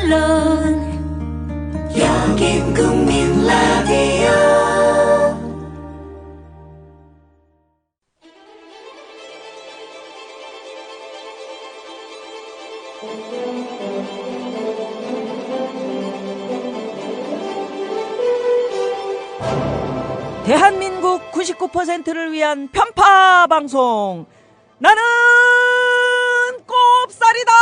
물론 여긴 국민 라디오. 대한민국 99%를 위한 편파 방송. 나는 꼽살이다.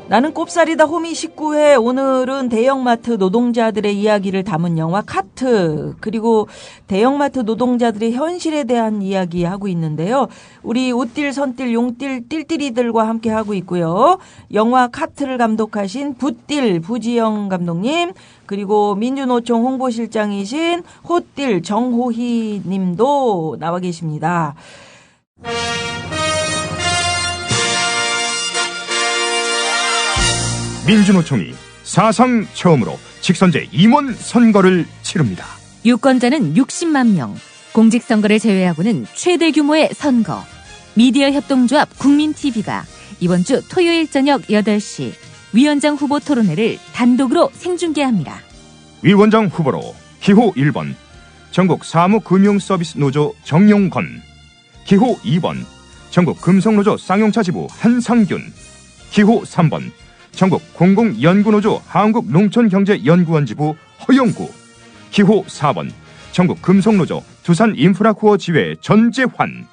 나는 꼽살이다 호미 19회. 오늘은 대형마트 노동자들의 이야기를 담은 영화 카트, 그리고 대형마트 노동자들의 현실에 대한 이야기 하고 있는데요. 우리 웃딜 선딜 용딜 띨띨이들과 함께 하고 있고요. 영화 카트를 감독하신 붓딜 부지영 감독님, 그리고 민주노총 홍보실장이신 호딜 정호희 님도 나와 계십니다. 민주노총이 사상 처음으로 직선제 임원 선거를 치릅니다. 유권자는 60만 명, 공직선거를 제외하고는 최대 규모의 선거. 미디어 협동조합 국민TV가 이번 주 토요일 저녁 8시 위원장 후보 토론회를 단독으로 생중계합니다. 위원장 후보로 기호 1번 전국 사무금융서비스 노조 정용건, 기호 2번 전국 금속노조 쌍용차 지부 한상균, 기호 3번 전국 공공연구노조 한국농촌경제연구원 지부 허영구, 기호 4번 전국 금속노조 두산인프라코어 지회 전재환.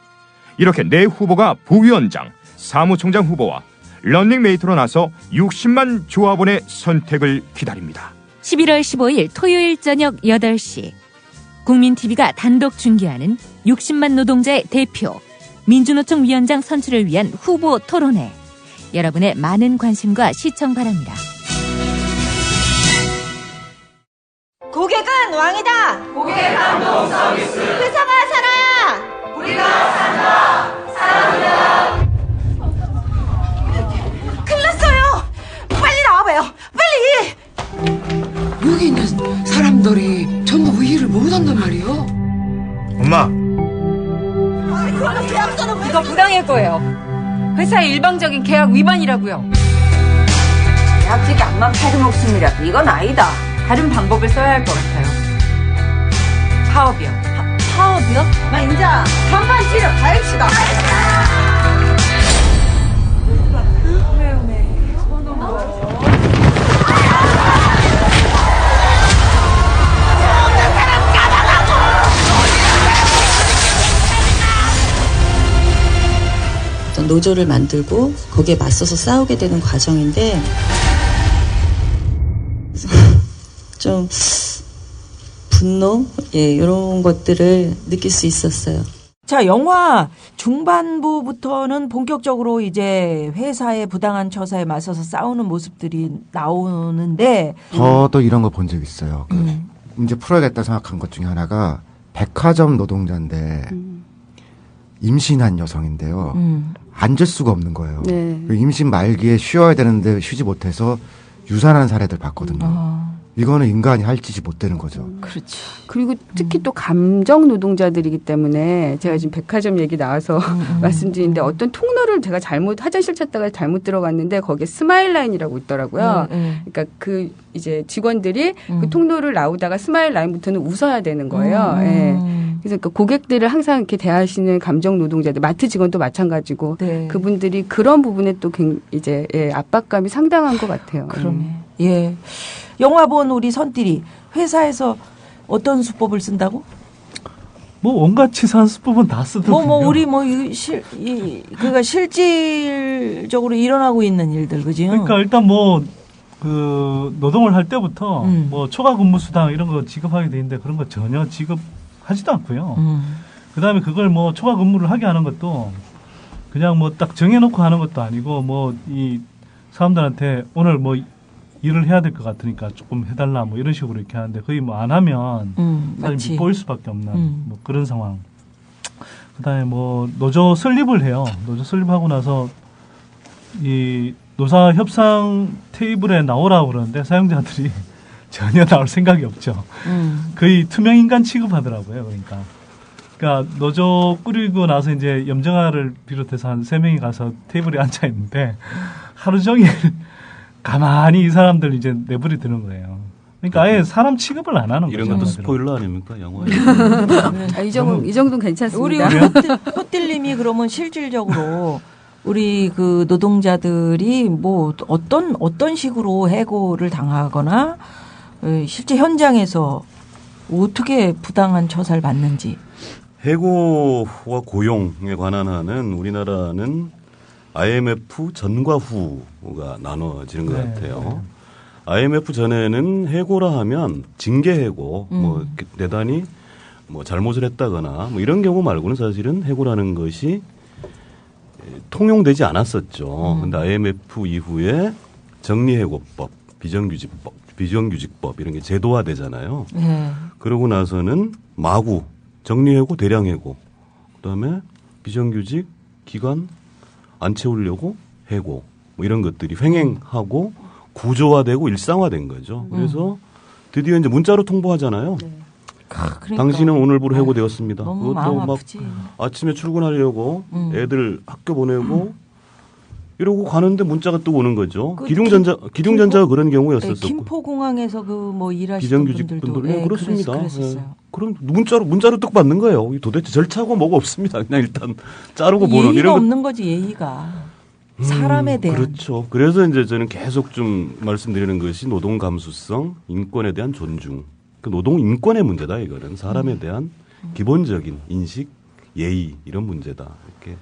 이렇게 네 후보가 부위원장, 사무총장 후보와 런닝메이트로 나서 60만 조합원의 선택을 기다립니다. 11월 15일 토요일 저녁 8시 국민TV가 단독 중계하는 60만 노동자의 대표 민주노총 위원장 선출을 위한 후보 토론회. 여러분의 많은 관심과 시청 바랍니다. 고객은 왕이다. 고객 감동 서비스. 회사가 살아야 우리가 산다. 사랑합니다. 큰일 났어요. 빨리 나와봐요. 빨리. 여기 있는 사람들이 전부 그 일을 못한단 말이에요. 엄마, 이거 부당할 거예요. 회사의 일방적인 계약 위반이라고요. 계약직이 앞만 팔아먹습니다. 이건 아니다. 다른 방법을 써야 할 것 같아요. 파업이요. 파업이요? 나 인자 반반 치료 가입시다. 노조를 만들고 거기에 맞서서 싸우게 되는 과정인데 좀 분노, 이런 것들을 느낄 수 있었어요. 자, 영화 중반부부터는 본격적으로 이제 회사의 부당한 처사에 맞서서 싸우는 모습들이 나오는데, 저도 이런 거 본 적 있어요. 문제 풀어야겠다 생각한 것 중에 하나가 백화점 노동자인데 임신한 여성인데요. 앉을 수가 없는 거예요. 네. 임신 말기에 쉬어야 되는데 쉬지 못해서 유산한 사례들 봤거든요. 이거는 인간이 할 짓이 못 되는 거죠. 그렇지. 그리고 특히 또 감정 노동자들이기 때문에 제가 지금 백화점 얘기 나와서 말씀드리는데 어떤 통로를 제가 화장실 찾다가 잘못 들어갔는데 거기에 스마일 라인이라고 있더라고요. 그러니까 그 이제 직원들이 그 통로를 나오다가 스마일 라인부터는 웃어야 되는 거예요. 그래서 그 고객들을 항상 이렇게 대하시는 감정 노동자들, 마트 직원도 마찬가지고 네. 그분들이 그런 부분에 또 이제 압박감이 상당한 것 같아요. 그러네. 예. 영화 본 우리 선띠리 회사에서 어떤 수법을 쓴다고? 뭐 온갖 치사한 수법은 다 쓰더군요. 우리 그가 실질적으로 일어나고 있는 일들, 그지? 그러니까 일단 그 노동을 할 때부터 뭐 초과 근무 수당 이런 거 지급하게 돼 있는데 그런 거 전혀 지급하지도 않고요. 그다음에 그걸 뭐 초과 근무를 하게 하는 것도 그냥 뭐 딱 정해놓고 하는 것도 아니고 뭐 이 사람들한테 오늘 뭐 일을 해야 될 것 같으니까 조금 해달라 뭐 이런 식으로 이렇게 하는데 거의 뭐 안 하면 사람이 보일 수밖에 없는 뭐 그런 상황. 그다음에 뭐 노조 설립을 해요. 노조 설립하고 나서 이 노사 협상 테이블에 나오라고 그러는데 사용자들이 전혀 나올 생각이 없죠. 거의 투명 인간 취급하더라고요. 그러니까 그러니까 노조 꾸리고 나서 이제 염정아를 비롯해서 한 3명이 가서 테이블에 앉아 있는데 하루 종일 가만히 이 사람들 이제 내버려 두는 거예요. 그러니까 아예 사람 취급을 안 하는 거죠. 이런 것도 스포일러 아닙니까, 영화에? 이 정도는 괜찮습니다. 우리 호텔님이 그러면 실질적으로 우리 그 노동자들이 뭐 어떤 식으로 해고를 당하거나 실제 현장에서 어떻게 부당한 처사를 받는지. 해고와 고용에 관한 한은 우리나라는 IMF 전과 후가 나눠지는 것 같아요. IMF 전에는 해고라 하면 징계 해고, 뭐 대단히 뭐 잘못을 했다거나 뭐 이런 경우 말고는 사실은 해고라는 것이 통용되지 않았었죠. 근데 IMF 이후에 정리해고법, 비정규직법 이런 게 제도화되잖아요. 그러고 나서는 마구 정리해고, 대량해고, 그다음에 비정규직 기간 안 채우려고 해고 뭐 이런 것들이 횡행하고 구조화되고 일상화된 거죠. 그래서 드디어 이제 문자로 통보하잖아요. 그러니까. 당신은 오늘부로 해고되었습니다. 너무 마음 그것도 막 아프지. 아침에 출근하려고 애들 학교 보내고 이러고 가는데 문자가 또 오는 거죠. 기룡전자가 그런 경우였었고. 김포공항에서 그 뭐 일하시는 비정규직분들도 그렇습니다. 그랬었어요. 그럼 문자로 떡 받는 거예요. 도대체 절차고 뭐가 없습니다. 그냥 일단 자르고 보는 예의가 이런 없는 거지 예의가. 사람에 대한. 그렇죠. 그래서 이제 저는 계속 좀 말씀드리는 것이 노동 감수성, 인권에 대한 존중. 그 노동 인권의 문제다 이거는 사람에 대한 기본적인 인식, 예의 이런 문제다 이렇게.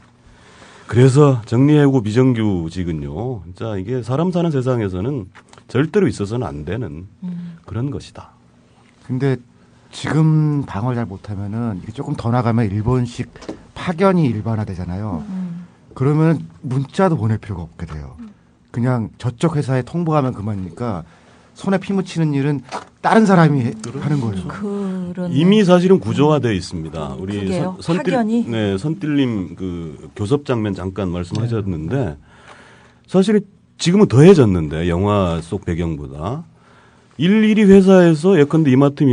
그래서 정리해고 비정규직은요, 진짜 이게 사람 사는 세상에서는 절대로 있어서는 안 되는 그런 것이다. 근데 지금 방어를 잘 못하면은 이게 조금 더 나가면 일본식 파견이 일반화되잖아요. 그러면 문자도 보낼 필요가 없게 돼요. 그냥 저쪽 회사에 통보하면 그만이니까 손에 피 묻히는 일은 다른 사람이 하는 거예요. 이미 사실은 구조화되어 있습니다. 우리 파견이? 선뜰님 그 교섭 장면 잠깐 말씀하셨는데 사실은 지금은 더해졌는데 영화 속 배경보다 일일이 회사에서 예컨대 이마트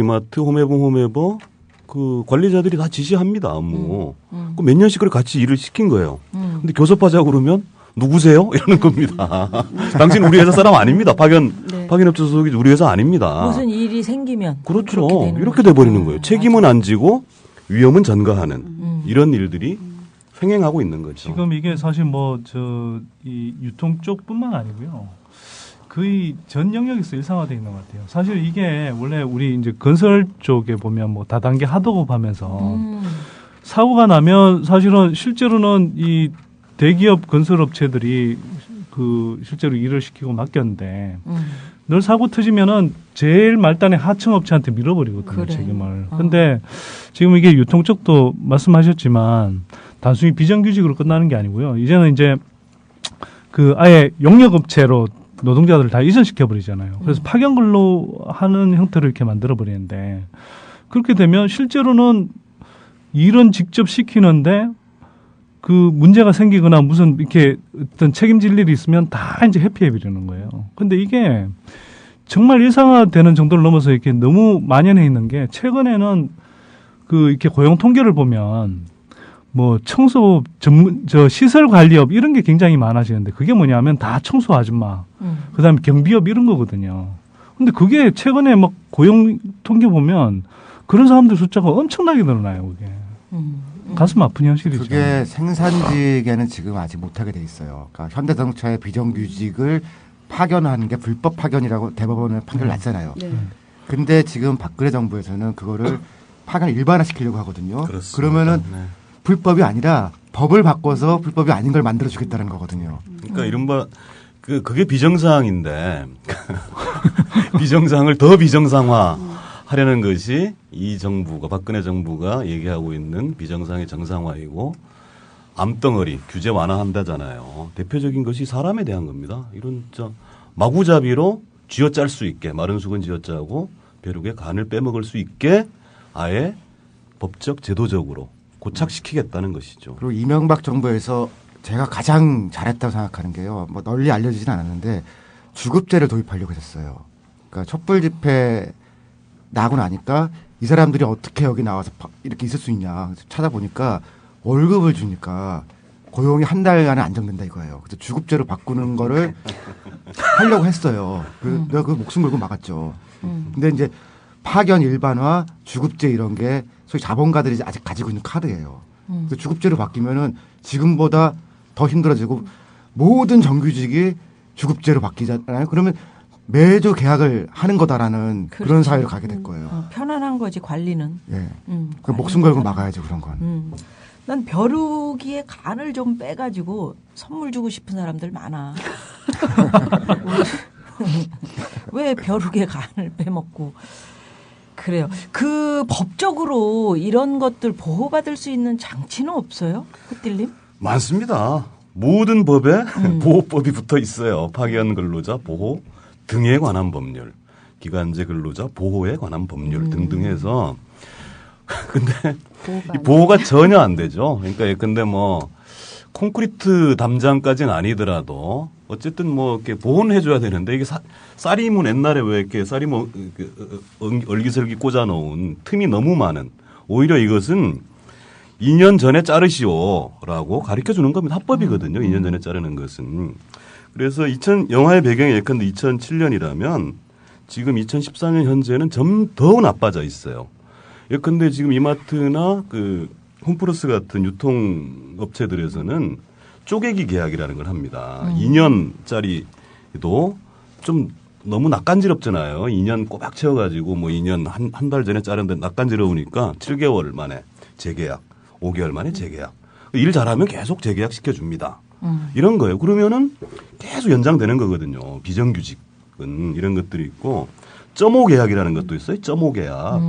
홈에버 그 관리자들이 다 지시합니다. 업무. 그 몇 년씩 그걸 같이 일을 시킨 거예요. 근데 교섭하자고 그러면 누구세요? 이러는 겁니다. 당신 우리 회사 사람 아닙니다. 파견업체 소속이 우리 회사 아닙니다. 무슨 일이 생기면. 그렇죠. 이렇게 돼버리는 거예요. 책임은 안 지고 위험은 전가하는 이런 일들이 횡행하고 있는 거죠. 지금 이게 사실 이 유통 쪽뿐만 아니고요. 거의 전 영역에서 일상화되어 있는 것 같아요. 사실 이게 원래 우리 이제 건설 쪽에 보면 뭐 다단계 하도급 하면서 사고가 나면 사실은 실제로는 이 대기업 건설업체들이 그 실제로 일을 시키고 맡겼는데 늘 사고 터지면은 제일 말단에 하청업체한테 밀어버리거든요. 책임을. 근데 지금 이게 유통 쪽도 말씀하셨지만 단순히 비정규직으로 끝나는 게 아니고요. 이제는 이제 그 아예 용역업체로 노동자들을 다 이전시켜 버리잖아요. 그래서 파견 근로하는 형태로 이렇게 만들어 버리는데 그렇게 되면 실제로는 일은 직접 시키는데 그 문제가 생기거나 무슨 이렇게 어떤 책임질 일이 있으면 다 이제 회피해 버리는 거예요. 근데 이게 정말 일상화되는 정도를 넘어서 이렇게 너무 만연해 있는 게 최근에는 그 이렇게 고용 통계를 보면 뭐 청소 시설 관리업 이런 게 굉장히 많아지는데 그게 뭐냐면 다 청소 아줌마, 그다음에 경비업 이런 거거든요. 근데 그게 최근에 막 고용 통계 보면 그런 사람들 숫자가 엄청나게 늘어나요, 그게. 가슴 아픈 현실이죠. 그게 생산직에는 지금 아직 못하게 돼 있어요. 그러니까 현대자동차의 비정규직을 파견하는 게 불법 파견이라고 대법원은 판결을 났잖아요. 근데 지금 박근혜 정부에서는 그거를 파견 일반화시키려고 하거든요. 그렇습니다. 그러면은 불법이 아니라 법을 바꿔서 불법이 아닌 걸 만들어 주겠다는 거거든요. 그러니까 이른바 그게 비정상인데 비정상을 더 비정상화 하려는 것이 이 정부가 박근혜 정부가 얘기하고 있는 비정상의 정상화이고 암덩어리 규제 완화한다잖아요. 대표적인 것이 사람에 대한 겁니다. 이런 마구잡이로 쥐어짤 수 있게 마른 수건 쥐어짜고 벼룩의 간을 빼먹을 수 있게 아예 법적 제도적으로 고착시키겠다는 것이죠. 그리고 이명박 정부에서 제가 가장 잘했다고 생각하는 게요. 뭐 널리 알려지진 않았는데 주급제를 도입하려고 했었어요. 그러니까 촛불 집회 나고 나니까 이 사람들이 어떻게 여기 나와서 이렇게 있을 수 있냐 찾아보니까 월급을 주니까 고용이 한 달간은 안정된다 이거예요. 그래서 주급제로 바꾸는 거를 하려고 했어요. 내가 그 목숨 걸고 막았죠. 근데 이제 파견 일반화, 주급제 이런 게 소위 자본가들이 아직 가지고 있는 카드예요. 그래서 주급제로 바뀌면은 지금보다 더 힘들어지고 모든 정규직이 주급제로 바뀌잖아요. 그러면 매주 계약을 하는 거다라는 그런 사회로 가게 될 거예요. 편안한 거지 관리는. 예. 그 목숨 걸고 막아야죠 그런 건. 난 벼룩이의 간을 좀 빼가지고 선물 주고 싶은 사람들 많아. 왜 벼룩의 간을 빼먹고. 그래요. 그 법적으로 이런 것들 보호받을 수 있는 장치는 없어요? 흑딜님? 많습니다. 모든 법에 보호법이 붙어 있어요. 파견 근로자 보호 등에 관한 법률, 기간제 근로자 보호에 관한 법률 등등 해서 근데 이 보호가 전혀 안 되죠. 그러니까 예컨대 뭐 콘크리트 담장까지는 아니더라도 어쨌든 뭐 이렇게 보호는 해줘야 되는데 이게 쌀이문 옛날에 왜 이렇게 쌀이문 얼기설기 꽂아 놓은 틈이 너무 많은 오히려 이것은 2년 전에 자르시오라고 가르쳐 주는 겁니다. 합법이거든요. 2년 전에 자르는 것은. 그래서 영화의 배경이 예컨대 2007년이라면 지금 2014년 현재는 점 더 나빠져 있어요. 예컨대 지금 이마트나 그 홈플러스 같은 유통업체들에서는 쪼개기 계약이라는 걸 합니다. 2년짜리도 좀 너무 낯간지럽잖아요. 2년 꼬박 채워가지고 뭐 2년 한 달 전에 자르는데 낯간지러우니까 7개월 만에 재계약, 5개월 만에 재계약. 일 잘하면 계속 재계약 시켜줍니다. 이런 거예요. 그러면은 계속 연장되는 거거든요. 비정규직은 이런 것들이 있고 점오 계약이라는 것도 있어요. 점오 계약.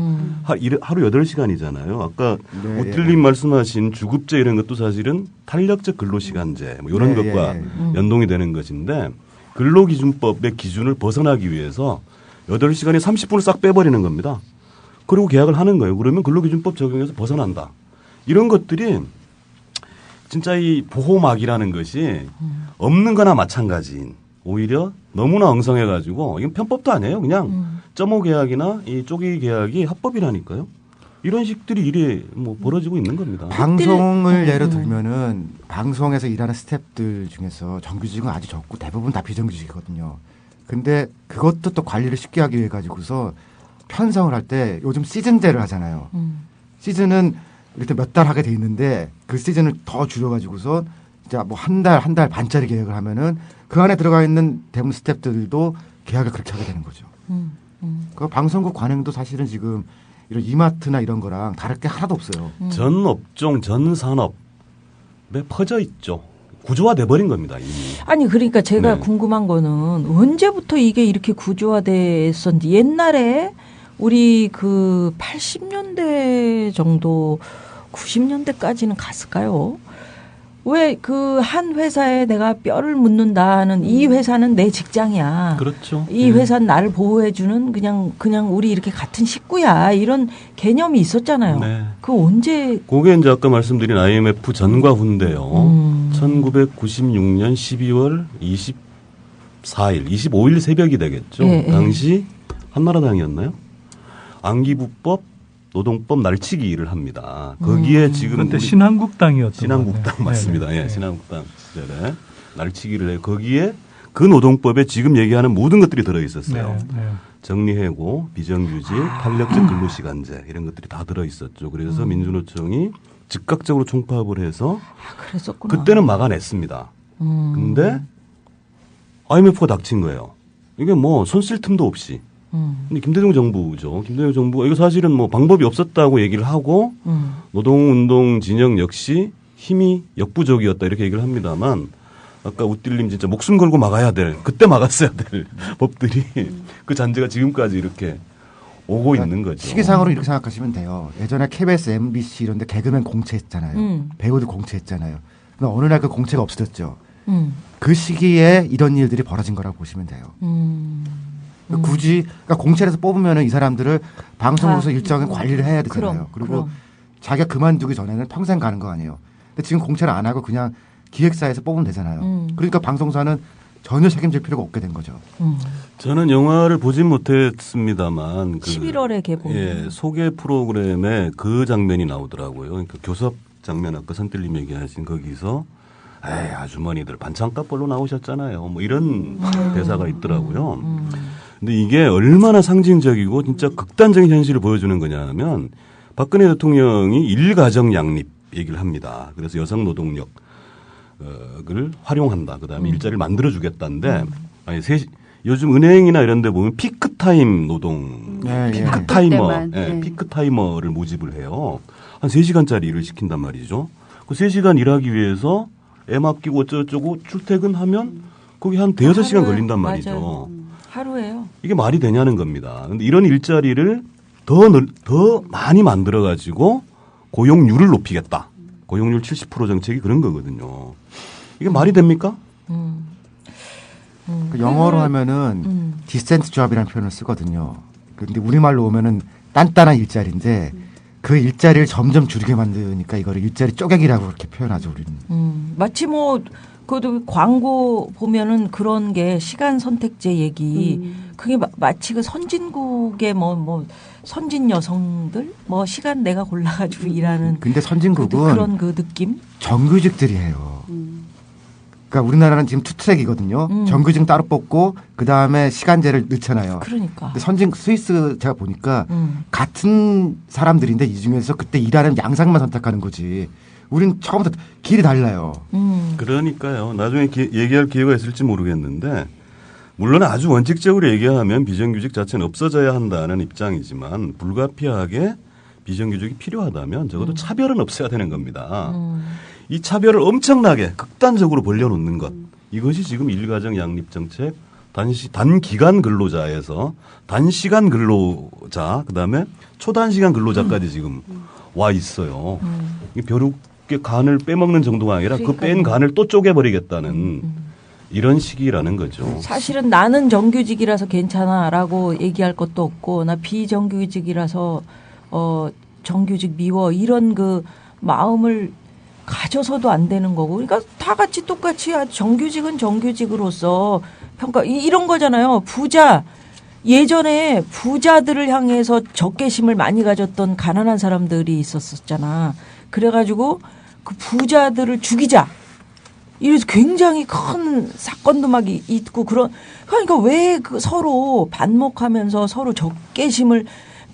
하루 8시간이잖아요. 아까 우틸님 말씀하신 주급제 이런 것도 사실은 탄력적 근로시간제 뭐 이런 것과 연동이 되는 것인데 근로기준법의 기준을 벗어나기 위해서 8시간에 30분을 싹 빼버리는 겁니다. 그리고 계약을 하는 거예요. 그러면 근로기준법 적용해서 벗어난다. 이런 것들이 진짜 이 보호막이라는 것이 없는 거나 마찬가지인 오히려 너무나 엉성해가지고 이건 편법도 아니에요. 그냥 점오 계약이나 이 쪼개기 계약이 합법이라니까요. 이런 식들이 일이 뭐 벌어지고 있는 겁니다. 방송을 예로 들면은 방송에서 일하는 스태프들 중에서 정규직은 아주 적고 대부분 다 비정규직이거든요. 근데 그것도 또 관리를 쉽게 하기 위해 가지고서 편성을 할 때 요즘 시즌제를 하잖아요. 시즌은 이렇게 몇 달 하게 돼 있는데 그 시즌을 더 줄여가지고서 진짜 뭐 한 달 반짜리 계약을 하면은 그 안에 들어가 있는 대부분 스태프들도 계약을 그렇게 하게 되는 거죠. 그 방송국 관행도 사실은 지금 이런 이마트나 이런 거랑 다를 게 하나도 없어요. 전 업종, 전 산업에 퍼져 있죠. 구조화돼 버린 겁니다. 이미. 아니 그러니까 제가 궁금한 거는 언제부터 이게 이렇게 구조화됐었는지 옛날에 우리 그 80년대 정도 90년대까지는 갔을까요? 왜 그 한 회사에 내가 뼈를 묻는다는 이 회사는 내 직장이야. 그렇죠. 이 회사는 나를 보호해주는 그냥 우리 이렇게 같은 식구야. 이런 개념이 있었잖아요. 네. 그 언제? 그게 이제 아까 말씀드린 IMF 전과 후인데요. 1996년 12월 24일, 25일 새벽이 되겠죠. 당시 한나라당이었나요? 안기부법, 노동법 날치기를 합니다. 거기에 지금 그때 신한국당이었던 신한국당 맞습니다. 예, 신한국당 시절에 날치기를 해 거기에 그 노동법에 지금 얘기하는 모든 것들이 들어 있었어요. 정리해고, 비정규직, 탄력적 근로시간제 이런 것들이 다 들어 있었죠. 그래서 민주노총이 즉각적으로 총파업을 해서 그때는 막아냈습니다. 근데 IMF가 닥친 거예요. 이게 뭐 손 쓸 틈도 없이. 근데 김대중 정부죠. 김대중 정부가 이거 사실은 뭐 방법이 없었다고 얘기를 하고 노동운동 진영 역시 힘이 역부족이었다 이렇게 얘기를 합니다만 아까 우딜님 진짜 목숨 걸고 막아야 될 그때 막았어야 될 법들이 그 잔재가 지금까지 이렇게 오고 있는 거죠. 시기상으로 이렇게 생각하시면 돼요. 예전에 KBS, MBC 이런 데 개그맨 공채했잖아요. 배우들 공채했잖아요. 근데 어느 날 그 공채가 없어졌죠. 그 시기에 이런 일들이 벌어진 거라고 보시면 돼요. 굳이 그러니까 공채에서 뽑으면 이 사람들을 방송으로서 일정한 관리를 해야 되잖아요. 그리고 자기가 그만두기 전에는 평생 가는 거 아니에요. 근데 지금 공채를 안 하고 그냥 기획사에서 뽑으면 되잖아요. 그러니까 방송사는 전혀 책임질 필요가 없게 된 거죠. 저는 영화를 보진 못했습니다만 11월에 개봉. 예, 소개 프로그램에 그 장면이 나오더라고요. 그러니까 교섭 장면 아까 선뜰님 얘기하신 거기서 에이, 아주머니들 반찬값벌로 나오셨잖아요. 뭐 이런 대사가 있더라고요. 근데 이게 얼마나 상징적이고 진짜 극단적인 현실을 보여주는 거냐면 박근혜 대통령이 일가정 양립 얘기를 합니다. 그래서 여성 노동력을 활용한다. 그다음에 일자리를 만들어주겠다는데 아니 요즘 은행이나 이런 데 보면 피크타임 노동, 피크타이머, 피크타이머를 모집을 해요. 한 3시간짜리 일을 시킨단 말이죠. 그 3시간 일하기 위해서 애 맡기고 어쩌고 출퇴근하면 거기 한 대여섯 시간 걸린단 말이죠. 맞아요. 하루에요. 이게 말이 되냐는 겁니다. 근데 이런 일자리를 더 많이 만들어 가지고 고용률을 높이겠다. 고용률 70% 정책이 그런 거거든요. 이게 말이 됩니까? 그 영어로 하면은 디센트 조합이라는 표현을 쓰거든요. 근데 우리말로 오면은 단단한 일자리인데 그 일자리를 점점 줄이게 만드니까 이거를 일자리 쪼개기라고 그렇게 표현하죠, 우리는. 마치 뭐 그것도 광고 보면은 그런 게 시간 선택제 얘기 그게 마치 그 선진국의 뭐 선진 여성들 뭐 시간 내가 골라가지고 일하는. 근데 선진국은 그런 그 느낌? 정규직들이 해요. 그러니까 우리나라는 지금 투트랙이거든요. 정규직 따로 뽑고 그 다음에 시간제를 넣잖아요. 그러니까. 근데 선진 스위스 제가 보니까 같은 사람들인데 이 중에서 그때 일하는 양상만 선택하는 거지. 우린 처음부터 길이 달라요. 그러니까요. 나중에 얘기할 기회가 있을지 모르겠는데 물론 아주 원칙적으로 얘기하면 비정규직 자체는 없어져야 한다는 입장이지만 불가피하게 비정규직이 필요하다면 적어도 차별은 없어야 되는 겁니다. 이 차별을 엄청나게 극단적으로 벌려놓는 것. 이것이 지금 일가정 양립 정책 단기간 근로자에서 단시간 근로자 그다음에 초단시간 근로자까지 지금 와 있어요. 벼룩의 간을 빼먹는 정도가 아니라 그 뺀 간을 또 쪼개버리겠다는 이런 시기라는 거죠. 사실은 나는 정규직이라서 괜찮아라고 얘기할 것도 없고 나 비정규직이라서 정규직 미워 이런 그 마음을 가져서도 안 되는 거고 그러니까 다 같이 똑같이 정규직은 정규직으로서 평가 이런 거잖아요. 예전에 부자들을 향해서 적개심을 많이 가졌던 가난한 사람들이 있었잖아. 그래가지고 그 부자들을 죽이자. 이래서 굉장히 큰 사건도 막 있고 그러니까 왜 그 서로 반목하면서 서로 적개심을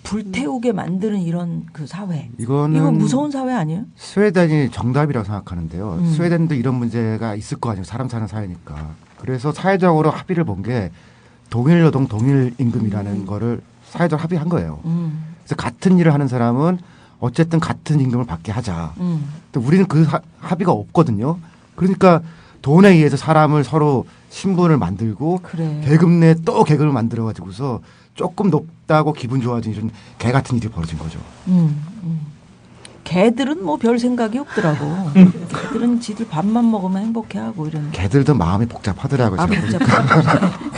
불태우게 만드는 이런 그 사회. 이건 무서운 사회 아니에요? 스웨덴이 정답이라고 생각하는데요. 스웨덴도 이런 문제가 있을 거 아니에요. 사람 사는 사회니까. 그래서 사회적으로 합의를 본 게 동일 노동 동일 임금이라는 거를 사회적으로 합의한 거예요. 그래서 같은 일을 하는 사람은 어쨌든 같은 임금을 받게 하자. 근데 우리는 그 합의가 없거든요. 그러니까 돈에 의해서 사람을 서로 신분을 만들고 계급 내에 또 계급을 만들어 가지고서 조금 높다고 기분 좋아지는 이런 개 같은 일이 벌어진 거죠. 개들은 뭐 별 생각이 없더라고. 개들은 지들 밥만 먹으면 행복해하고 이런. 개들도 마음이 복잡하더라고요.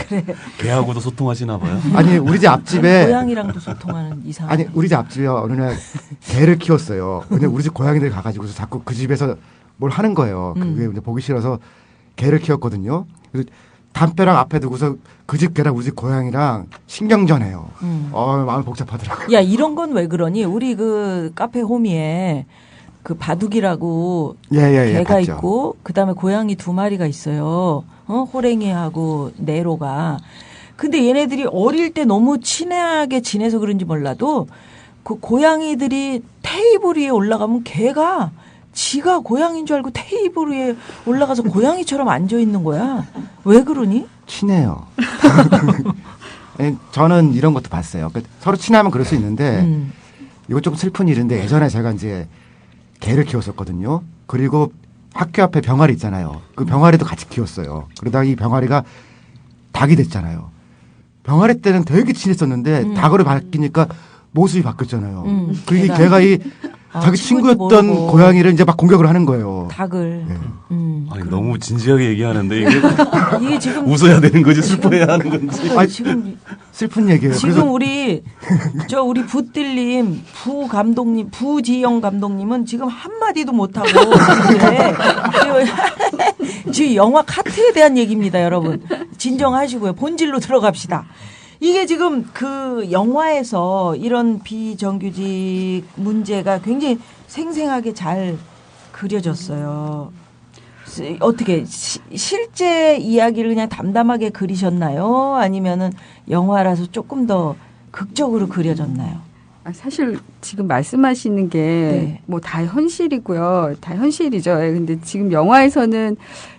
그래. 개하고도 소통하시나 봐요. 아니 우리 집 앞집에 고양이랑도 소통하는 이상. 아니 우리 집 앞집에 어느 날 개를 키웠어요. 근데 우리 집 고양이들 가가지고서 자꾸 그 집에서 뭘 하는 거예요. 그게 이제 보기 싫어서 개를 키웠거든요. 그래서 담벼락 앞에 두고서 그 집 개랑 우리 집 고양이랑 신경전해요. 마음이 복잡하더라고요. 야 이런 건 왜 그러니? 우리 그 카페 호미에 그 바둑이라고 개가 봤죠. 있고 그다음에 고양이 2마리가 있어요. 호랭이하고 네로가. 근데 얘네들이 어릴 때 너무 친하게 지내서 그런지 몰라도 그 고양이들이 테이블 위에 올라가면 개가 지가 고양이인 줄 알고 테이블 위에 올라가서 고양이처럼 앉아 있는 거야. 왜 그러니? 친해요. 저는 이런 것도 봤어요. 서로 친하면 그럴 수 있는데 이거 좀 슬픈 일인데 예전에 제가 이제 개를 키웠었거든요. 그리고 학교 앞에 병아리 있잖아요. 그 병아리도 같이 키웠어요. 그러다가 이 병아리가 닭이 됐잖아요. 병아리 때는 되게 친했었는데 닭으로 바뀌니까 모습이 바뀌었잖아요. 그리고 이 개가 자기 친구였던 모르고. 고양이를 이제 막 공격을 하는 거예요. 닭을. 네. 아니, 너무 진지하게 얘기하는데 이게 지금 웃어야 되는 거지 슬퍼해야 하는 건지. 아니, 지금 슬픈 얘기예요. 지금 우리 부뜰님 부감독님 부지영 감독님은 지금 한 마디도 못 하고 지금 영화 카트에 대한 얘기입니다, 여러분. 진정하시고요. 본질로 들어갑시다. 이게 지금 그 영화에서 이런 비정규직 문제가 굉장히 생생하게 잘 그려졌어요. 어떻게 실제 이야기를 그냥 담담하게 그리셨나요? 아니면은 영화라서 조금 더 극적으로 그려졌나요? 사실 지금 말씀하시는 게 뭐 다 현실이고요. 다 현실이죠. 근데 지금 영화에서는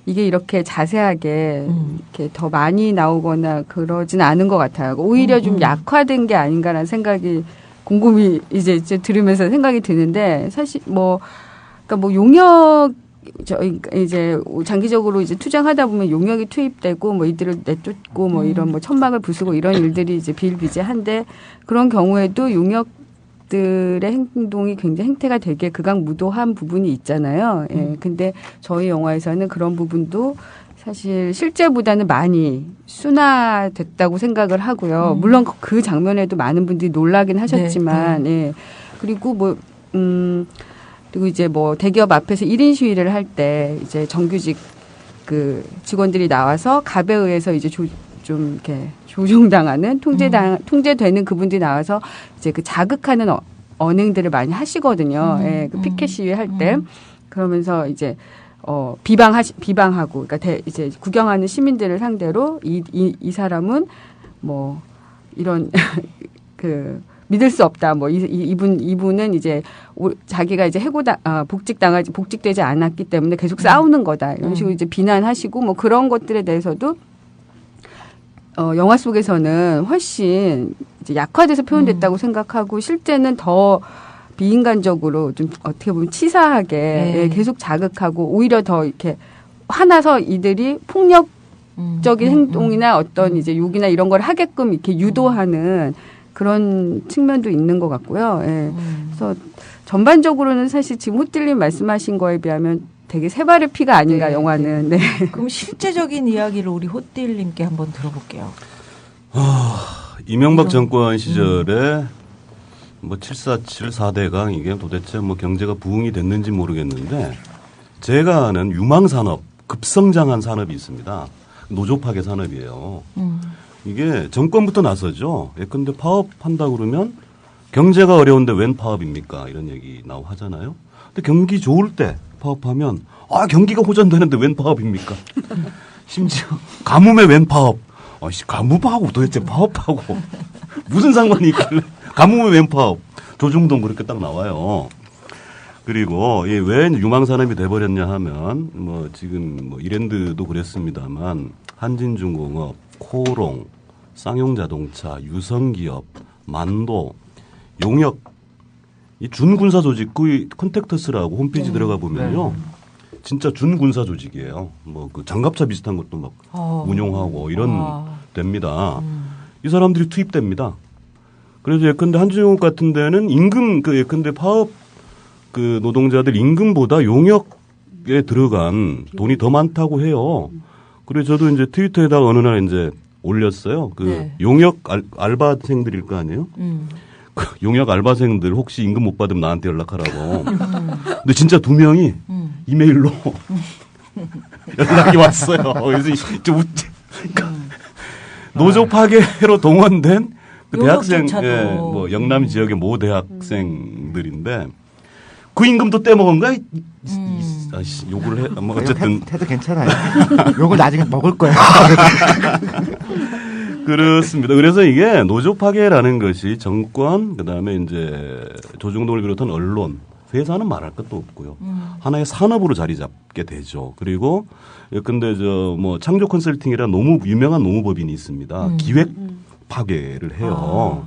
이게 이렇게 자세하게 이렇게 더 많이 나오거나 그러진 않은 것 같아요. 오히려 좀 약화된 게 아닌가라는 생각이 곰곰이 이제 들으면서 생각이 드는데 사실 그러니까 뭐 용역 이제 장기적으로 이제 투쟁하다 보면 용역이 투입되고 뭐 이들을 내쫓고 뭐 이런 뭐 천막을 부수고 이런 일들이 이제 비일비재한데 그런 경우에도 용역들의 행동이 굉장히 행태가 되게 극악무도한 부분이 있잖아요. 예. 근데 저희 영화에서는 그런 부분도 사실 실제보다는 많이 순화됐다고 생각을 하고요. 물론 그 장면에도 많은 분들이 놀라긴 하셨지만, 예. 그리고 그리고 이제 뭐 대기업 앞에서 1인 시위를 할 때 이제 정규직 그 직원들이 나와서 갑에 의해서 이제 좀 이렇게 조종당하는 통제되는 그분들이 나와서 이제 그 자극하는 언행들을 많이 하시거든요. 예, 그 피켓 시위 할 때. 그러면서 이제 비방하고 그러니까 이제 구경하는 시민들을 상대로 이 사람은 뭐 이런 믿을 수 없다. 뭐 이분은 이제 자기가 이제 복직되지 않았기 때문에 계속 싸우는 거다. 이런 식으로 이제 비난하시고 뭐 그런 것들에 대해서도 영화 속에서는 훨씬 이제 약화돼서 표현됐다고 생각하고 실제는 더 비인간적으로 좀 어떻게 보면 치사하게 계속 자극하고 오히려 더 이렇게 화나서 이들이 폭력적인 행동이나 어떤 이제 욕이나 이런 걸 하게끔 이렇게 유도하는 그런 측면도 있는 것 같고요. 예. 그래서 전반적으로는 사실 지금 호텔님 말씀하신 거에 비하면 되게 세 발의 피가 아닌가 영화는. 네. 그럼 실제적인 이야기를 우리 호텔님께 한번 들어볼게요. 이명박 정권 시절에 뭐 747, 4대강 이게 도대체 뭐 경제가 부흥이 됐는지 모르겠는데 제가 아는 유망산업, 급성장한 산업이 있습니다. 노조 파괴 산업이에요. 이게 정권부터 나서죠. 예컨대 파업한다 그러면 경제가 어려운데 웬 파업입니까? 이런 얘기 나오고 하잖아요. 근데 경기 좋을 때 파업하면 경기가 호전되는데 웬 파업입니까? 심지어 가뭄에 웬 파업? 가뭄하고 도대체 파업하고 무슨 상관이 있길래 가뭄에 웬 파업? 조중동 그렇게 딱 나와요. 그리고 왜 유망산업이 돼버렸냐 하면 뭐 지금 뭐 이랜드도 그랬습니다만 한진중공업, 코롱, 쌍용자동차, 유성기업, 만도, 용역, 이 준군사 조직, 그 컨택터스라고 홈페이지 들어가 보면요. 진짜 준군사 조직이에요. 뭐 그 장갑차 비슷한 것도 막 운용하고 이런 됩니다. 이 사람들이 투입됩니다. 그래서 예컨대 한진중공업 같은 데는 임금, 예컨대 파업 노동자들 임금보다 용역에 들어간 돈이 더 많다고 해요. 그래서 저도 이제 트위터에다가 어느 날 이제 올렸어요. 용역 알바생들일 거 아니에요? 그 용역 알바생들 혹시 임금 못 받으면 나한테 연락하라고. 근데 진짜 2명이 이메일로 연락이 왔어요. 그래서 노조 파괴로 동원된 그 대학생, 뭐 영남 지역의 모 대학생들인데 그 임금도 떼먹은 거야? 욕을 해. 뭐 어쨌든 태도 괜찮아요. 욕을 나중에 먹을 거야. 그렇습니다. 그래서 이게 노조 파괴라는 것이 정권, 그다음에 이제 조중동을 비롯한 언론, 회사는 말할 것도 없고요. 하나의 산업으로 자리 잡게 되죠. 그리고 근데 뭐 창조 컨설팅이라 유명한 노무법인이 있습니다. 기획 파괴를 해요.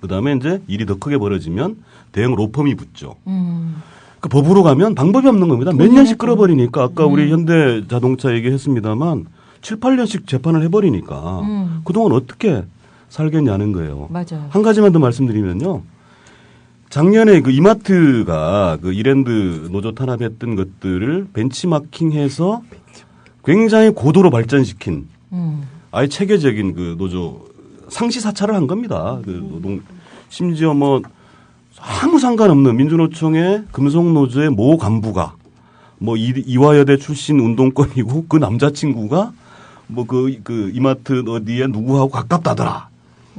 그다음에 이제 일이 더 크게 벌어지면 대형 로펌이 붙죠. 그 법으로 가면 방법이 없는 겁니다. 몇 년씩 끌어버리니까 아까 우리 현대자동차 얘기했습니다만 7, 8년씩 재판을 해버리니까 그동안 어떻게 살겠냐는 거예요. 맞아요. 한 가지만 더 말씀드리면요. 작년에 그 이마트가 그 이랜드 노조 탄압했던 것들을 벤치마킹해서 굉장히 고도로 발전시킨 아예 체계적인 그 노조 상시 사찰을 한 겁니다. 그 심지어 뭐 아무 상관없는 민주노총의 금속노조의 모 간부가 뭐 이화여대 출신 운동권이고 그 남자친구가 뭐 그 이마트 어디에 누구하고 가깝다더라.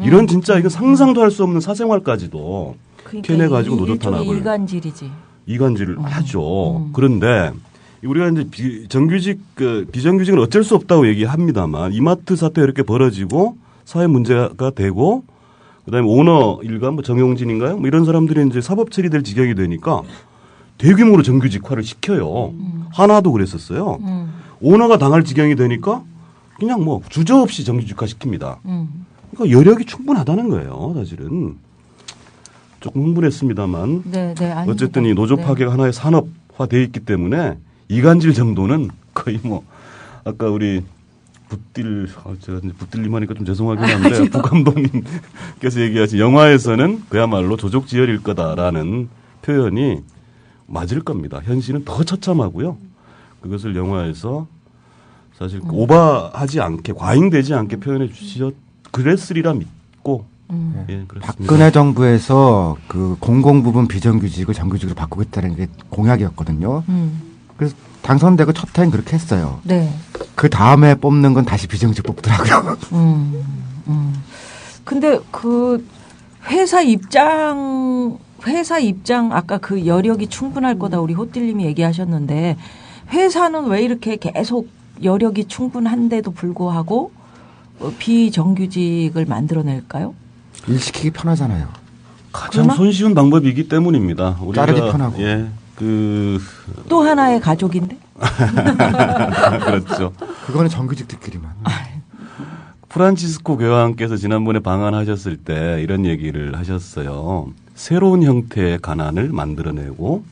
이런 진짜 이건 상상도 할 수 없는 사생활까지도 캐내 가지고 노조 탄압을. 이간질을 하죠. 그런데 우리가 이제 비정규직은 어쩔 수 없다고 얘기합니다만 이마트 사태 이렇게 벌어지고 사회 문제가 되고 그다음에 오너 일가 뭐 정용진인가요? 뭐 이런 사람들이 이제 사법 처리될 지경이 되니까 대규모로 정규직화를 시켜요. 하나도 그랬었어요. 오너가 당할 지경이 되니까 그냥 뭐 주저없이 정규직화 시킵니다. 그러니까 여력이 충분하다는 거예요, 사실은. 조금 흥분했습니다만. 네, 어쨌든 이 노조 파괴가 하나의 산업화돼 있기 때문에 이간질 정도는 거의 뭐 아까 우리 제가 이제 붓딜님 하니까 좀 죄송하긴 한데 부 감독님께서 얘기하신 영화에서는 그야말로 조족지혈일 거다라는 표현이 맞을 겁니다. 현실은 더 처참하고요. 그것을 영화에서 사실 오버하지 않게 과잉되지 않게 표현해 주시죠. 그랬으리라 믿고 예, 그렇습니다. 박근혜 정부에서 그 공공부문 비정규직을 정규직으로 바꾸겠다는 게 공약이었거든요. 그래서 당선되고 첫 해는 그렇게 했어요. 네. 그 다음에 뽑는 건 다시 비정규직 뽑더라고요. 근데 그 회사 입장 아까 그 여력이 충분할 거다 우리 호딜님이 얘기하셨는데 회사는 왜 이렇게 계속 여력이 충분한데도 불구하고 비정규직을 만들어낼까요? 일 시키기 편하잖아요. 가장 손쉬운 방법이기 때문입니다. 자르기 편하고. 예, 또 하나의 가족인데? 그렇죠. 그거는 정규직들끼리만. 프란치스코 교황께서 지난번에 방한하셨을 때 이런 얘기를 하셨어요. 새로운 형태의 가난을 만들어내고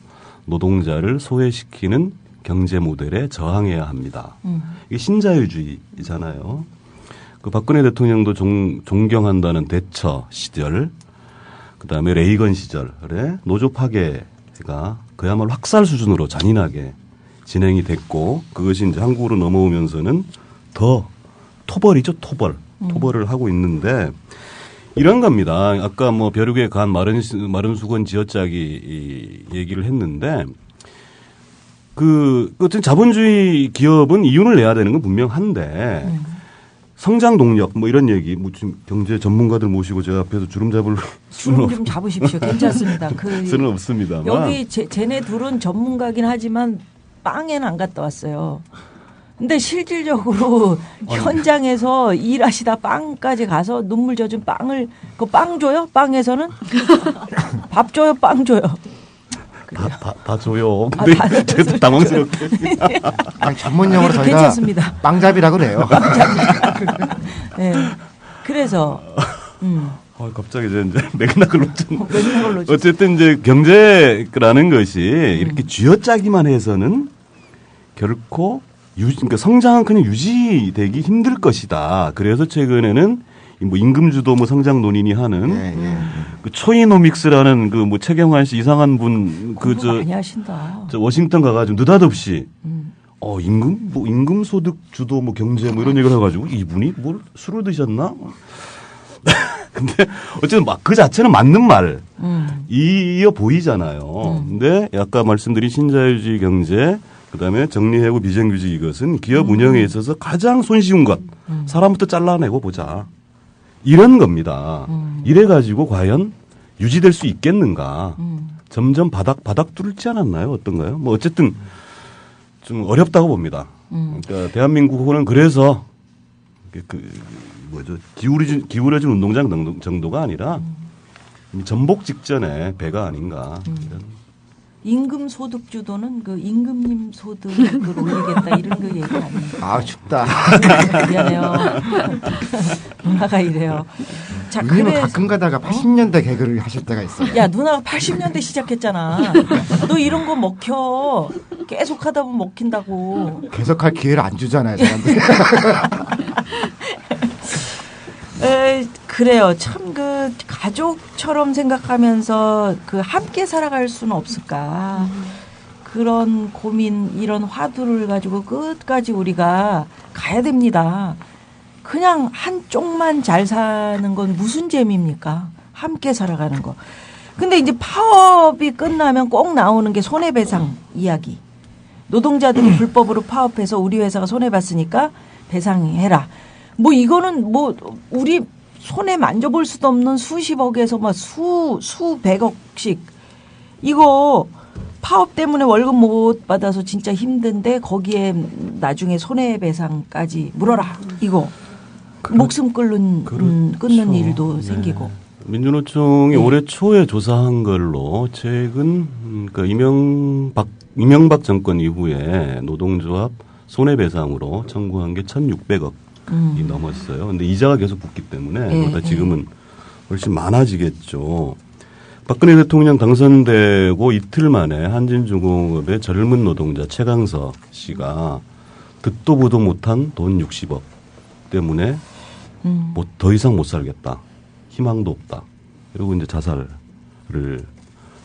노동자를 소외시키는 경제 모델에 저항해야 합니다. 이게 신자유주의잖아요. 그 박근혜 대통령도 존경한다는 대처 시절, 그다음에 레이건 시절에 노조 파괴가 그야말로 학살 수준으로 잔인하게 진행이 됐고 그것이 이제 한국으로 넘어오면서는 더 토벌이죠, 토벌을 하고 있는데 이런 겁니다. 아까 뭐 벼룩의 간 마른 수건 지어짜기 얘기를 했는데 어쨌든 자본주의 기업은 이윤을 내야 되는 건 분명한데 성장 동력 뭐 이런 얘기 뭐 지금 경제 전문가들 모시고 제가 앞에서 주름 잡을 주름 좀 잡으십시오. 괜찮습니다. 수는 없습니다만 여기 쟤네 둘은 전문가긴 하지만 빵에는 안 갔다 왔어요. 근데 실질적으로 현장에서 일하시다 빵까지 가서 눈물 젖은 빵을 빵 줘요? 빵에서는 밥 줘요? 빵 줘요? 다 줘요. 근데 제가 당황스럽게. 전문용어로 저희가 괜찮습니다. 빵잡이라고 그래요. 네. 그래서 갑자기 이제 맥락을 놓쳤. 어쨌든 이제 경제라는 것이 이렇게 쥐어짜기만 해서는 결코 그러니까 성장은 그냥 유지되기 힘들 것이다. 그래서 최근에는 뭐 임금주도 뭐 성장 논의니 하는 그 초이노믹스라는 그 뭐 최경환 씨 이상한 분 많이 하신다. 저 워싱턴 가가지고 느닷없이 임금 소득 주도 뭐 경제 뭐 이런 얘기를 해가지고 이분이 뭘 술을 드셨나? 근데 어쨌든 막 그 자체는 맞는 말이어 보이잖아요. 근데 아까 말씀드린 신자유주의 경제 그다음에 정리해고 비정규직 이것은 기업 운영에 있어서 가장 손쉬운 것 사람부터 잘라내고 보자. 이런 겁니다. 이래가지고 과연 유지될 수 있겠는가. 점점 바닥 뚫지 않았나요? 어떤가요? 뭐 어쨌든 좀 어렵다고 봅니다. 그러니까 대한민국은 그래서 기울어진 운동장 정도가 아니라 전복 직전에 배가 아닌가. 이런. 임금 소득 주도는 그 임금님 소득을 올리겠다 이런 거 얘기 아닙니까? 춥다. 미안해요. 누나가 이래요. 자, 누님은 가끔 가다가 80년대 개그를 하실 때가 있어요. 야, 누나가 80년대 시작했잖아. 너 이런 거 먹혀. 계속 하다 보면 먹힌다고. 계속할 기회를 안 주잖아요, 사람들. 그래요. 참 그 가족처럼 생각하면서 그 함께 살아갈 수는 없을까. 그런 고민, 이런 화두를 가지고 끝까지 우리가 가야 됩니다. 그냥 한쪽만 잘 사는 건 무슨 재미입니까? 함께 살아가는 거. 근데 이제 파업이 끝나면 꼭 나오는 게 손해배상 이야기. 노동자들이 불법으로 파업해서 우리 회사가 손해봤으니까 배상해라. 뭐 이거는 뭐 우리 손에 만져볼 수도 없는 수십억에서 막 수백억씩 이거 파업 때문에 월급 못 받아서 진짜 힘든데 거기에 나중에 손해배상까지 물어라 이거 목숨 끊는 일도 생기고. 민주노총이 올해 초에 조사한 걸로 최근 그러니까 이명박 정권 이후에 노동조합 손해배상으로 청구한 게 1,600억이 넘었어요. 근데 이자가 계속 붙기 때문에 그보다 지금은 훨씬 많아지겠죠. 박근혜 대통령 당선되고 이틀 만에 한진중공업의 젊은 노동자 최강석 씨가 듣도 보도 못한 돈 60억 때문에 뭐 더 이상 못 살겠다. 희망도 없다. 그리고 이제 자살을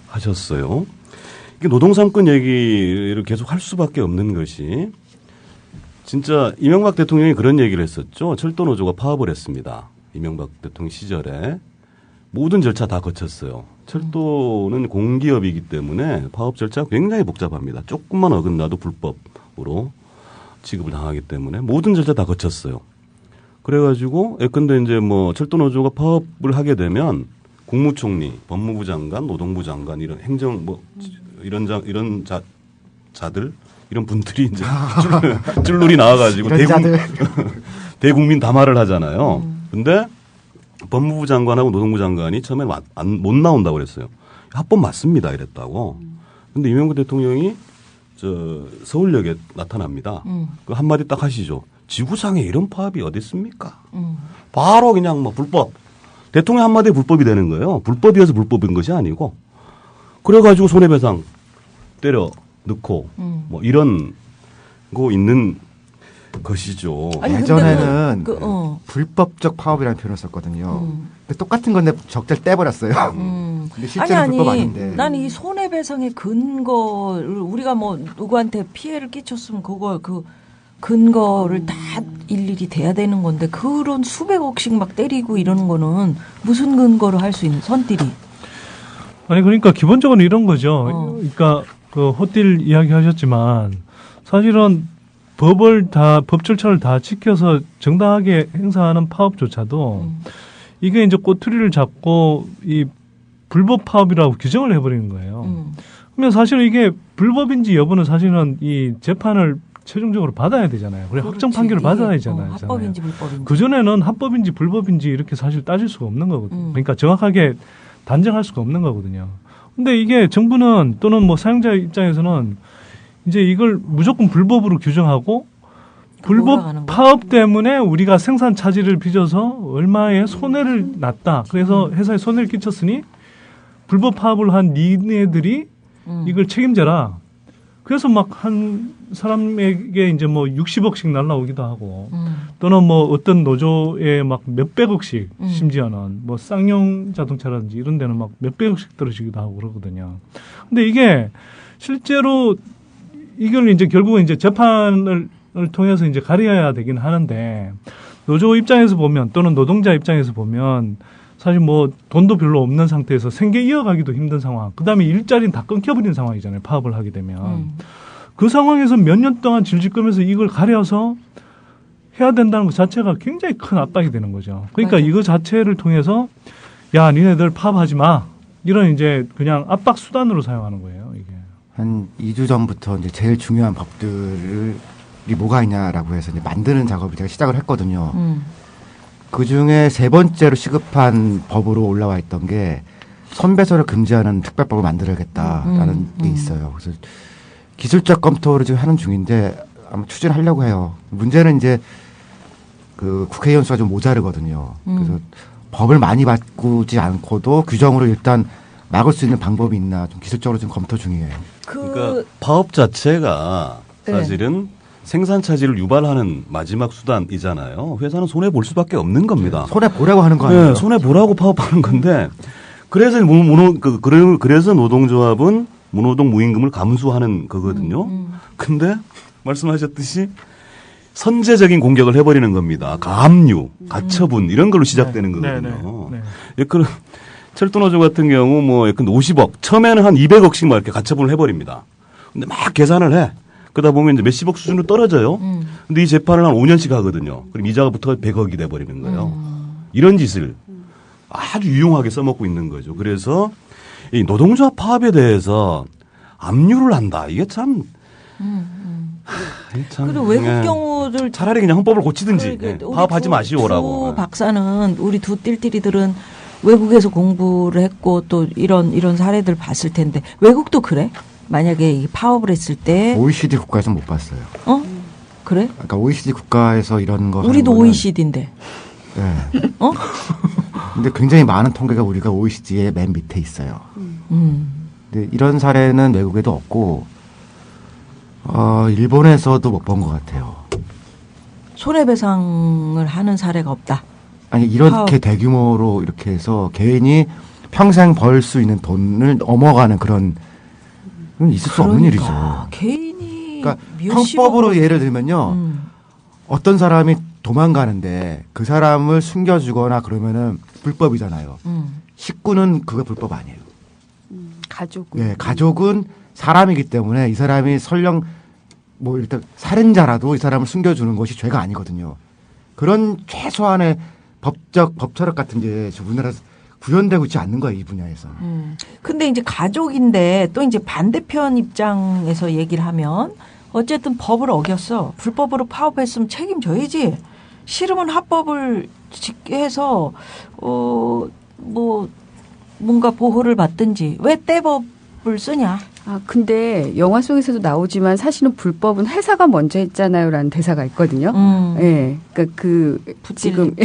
하셨어요. 이게 노동삼권 얘기를 계속 할 수밖에 없는 것이 진짜 이명박 대통령이 그런 얘기를 했었죠. 철도노조가 파업을 했습니다. 이명박 대통령 시절에 모든 절차 다 거쳤어요. 철도는 공기업이기 때문에 파업 절차가 굉장히 복잡합니다. 조금만 어긋나도 불법으로 취급을 당하기 때문에 모든 절차 다 거쳤어요. 그래가지고 예컨대 이제 뭐 철도노조가 파업을 하게 되면 국무총리, 법무부 장관, 노동부 장관 이런 행정 뭐 이런 자들 이런 분들이 이제 줄 나와가지고 대국민 담화를 하잖아요. 근데 법무부 장관하고 노동부 장관이 처음에 못 나온다고 그랬어요. 합법 맞습니다 이랬다고. 근데 이명박 대통령이 서울역에 나타납니다. 그 한마디 딱 하시죠. 지구상에 이런 파업이 어디 있습니까? 바로 그냥 뭐 불법. 대통령 한마디에 불법이 되는 거예요. 불법이어서 불법인 것이 아니고. 그래가지고 손해배상 때려 넣고 뭐 이런 거 있는 것이죠. 아니, 예전에는 불법적 파업이라는 표현을 썼거든요. 근데 똑같은 건데 적절 떼버렸어요. 근데 실제는 불법 아닌데. 난 이 손해배상의 근거를 우리가 뭐 누구한테 피해를 끼쳤으면 그걸 근거를 다 일일이 돼야 되는 건데 그런 수백억씩 막 때리고 이러는 거는 무슨 근거로 할 수 있는 선들이? 아니 그러니까 기본적으로 이런 거죠. 그러니까 그 헛딜 이야기하셨지만 사실은 법 절차를 다 지켜서 정당하게 행사하는 파업조차도 이게 이제 꼬투리를 잡고 이 불법 파업이라고 규정을 해버리는 거예요. 그러면 사실 이게 불법인지 여부는 사실은 이 재판을 최종적으로 받아야 되잖아요. 그래 확정 판결을 받아야 되잖아요. 합법인지 불법인지. 그전에는 합법인지 불법인지 이렇게 사실 따질 수가 없는 거거든요. 그러니까 정확하게 단정할 수가 없는 거거든요. 근데 이게 정부는 또는 뭐 사용자 입장에서는 이제 이걸 무조건 불법으로 규정하고 불법 파업 때문에 우리가 생산 차질을 빚어서 얼마의 손해를 났다. 그래서 회사에 손해를 끼쳤으니 불법 파업을 한 니네들이 이걸 책임져라. 그래서 막 한 사람에게 이제 뭐 60억씩 날라오기도 하고 또는 뭐 어떤 노조에 막 몇백억씩 심지어는 뭐 쌍용 자동차라든지 이런 데는 막 몇백억씩 떨어지기도 하고 그러거든요. 근데 이게 실제로 이걸 이제 결국은 이제 재판을 통해서 이제 가려야 되긴 하는데 노조 입장에서 보면 또는 노동자 입장에서 보면 사실 뭐 돈도 별로 없는 상태에서 생계 이어가기도 힘든 상황. 그다음에 일자리는 다 끊겨버린 상황이잖아요. 파업을 하게 되면. 그 상황에서 몇 년 동안 질질 끌면서 이걸 가려서 해야 된다는 것 자체가 굉장히 큰 압박이 되는 거죠. 그러니까 이거 자체를 통해서 야, 니네들 파업하지 마. 이런 이제 그냥 압박 수단으로 사용하는 거예요. 이게. 한 2주 전부터 이제 제일 중요한 법들이 뭐가 있냐라고 해서 이제 만드는 작업을 제가 시작을 했거든요. 그 중에 세 번째로 시급한 법으로 올라와 있던 게 선배설을 금지하는 특별법을 만들어야겠다라는 게 있어요. 그래서 기술적 검토를 지금 하는 중인데 아마 추진하려고 해요. 문제는 이제 그 국회의원 수가 좀 모자르거든요. 그래서 법을 많이 바꾸지 않고도 규정으로 일단 막을 수 있는 방법이 있나 좀 기술적으로 좀 검토 중이에요. 그러니까 파업 자체가 사실은 생산 차질을 유발하는 마지막 수단이잖아요. 회사는 손해 볼 수밖에 없는 겁니다. 손해 보라고 하는 거 아니에요? 네, 손해 보라고 파업하는 건데 그래서 그래서 노동조합은 무노동 무임금을 감수하는 거거든요. 근데 말씀하셨듯이 선제적인 공격을 해버리는 겁니다. 가압류, 가처분 이런 걸로 시작되는 거거든요. 예컨 철도노조 같은 경우 뭐 예컨 50억 처음에는 한 200억씩 막 이렇게 가처분을 해버립니다. 근데 막 계산을 해. 그러다 보면 이제 몇십억 수준으로 떨어져요. 근데 이 재판을 한 5년씩 하거든요. 그럼 이자가 붙어 100억이 돼버리는 거예요. 이런 짓을 아주 유용하게 써먹고 있는 거죠. 그래서 이 노동조합 파업에 대해서 압류를 한다. 이게 참. 그리고 외국 경우를 차라리 그냥 헌법을 고치든지 파업하지 마시오라고. 두 박사는 우리 두 띨띨이들은 외국에서 공부를 했고 또 이런 사례들 봤을 텐데 외국도 그래? 만약에 이 파업을 했을 때 OECD 국가에서 못 봤어요. 어? 그래? 그러니까 OECD 국가에서 이런 거 우리도 OECD인데. 네. 어? 근데 굉장히 많은 통계가 우리가 OECD의 맨 밑에 있어요. 근데 이런 사례는 외국에도 없고 일본에서도 못 본 것 같아요. 손해배상을 하는 사례가 없다. 아니 이렇게 대규모로 이렇게 해서 개인이 평생 벌 수 있는 돈을 넘어가는 그런 있을 수 없는 일이죠. 개인이 그러니까 형법으로 예를 들면요. 어떤 사람이 도망가는데 그 사람을 숨겨주거나 그러면은 불법이잖아요. 식구는 그거 불법 아니에요. 가족은. 네, 가족은 사람이기 때문에 이 사람이 설령 뭐 일단 살인자라도 이 사람을 숨겨주는 것이 죄가 아니거든요. 그런 최소한의 법 철학 같은 게 우리나라에서 구현되고 있지 않는 거예요, 이 분야에서. 근데 이제 가족인데 또 이제 반대편 입장에서 얘기를 하면 어쨌든 법을 어겼어. 불법으로 파업했으면 책임져야지. 싫으면 합법을 해서 뭐 뭔가 보호를 받든지 왜 떼법을 쓰냐? 아, 근데 영화 속에서도 나오지만 사실은 불법은 회사가 먼저 했잖아요라는 대사가 있거든요. 예. 그러니까 지금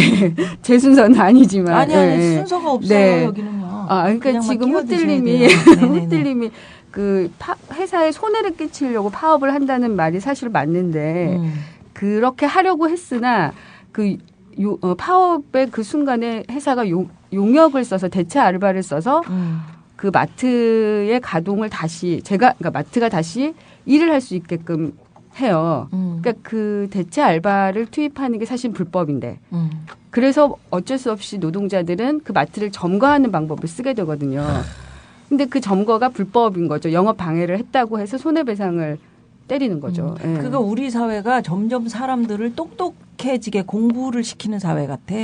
제 순서는 아니지만 아니 순서가 없어요. 네. 여기는요. 아, 그러니까 지금 호텔님이 그 회사에 손해를 끼치려고 파업을 한다는 말이 사실 맞는데 그렇게 하려고 했으나 파업의 그 순간에 회사가 용역을 써서 대체 알바를 써서 그 마트의 가동을 그러니까 마트가 다시 일을 할 수 있게끔 해요. 그러니까 그 대체 알바를 투입하는 게 사실 불법인데. 그래서 어쩔 수 없이 노동자들은 그 마트를 점거하는 방법을 쓰게 되거든요. 근데 그 점거가 불법인 거죠. 영업 방해를 했다고 해서 손해배상을 때리는 거죠. 예. 그거 우리 사회가 점점 사람들을 똑똑해지게 공부를 시키는 사회 같아.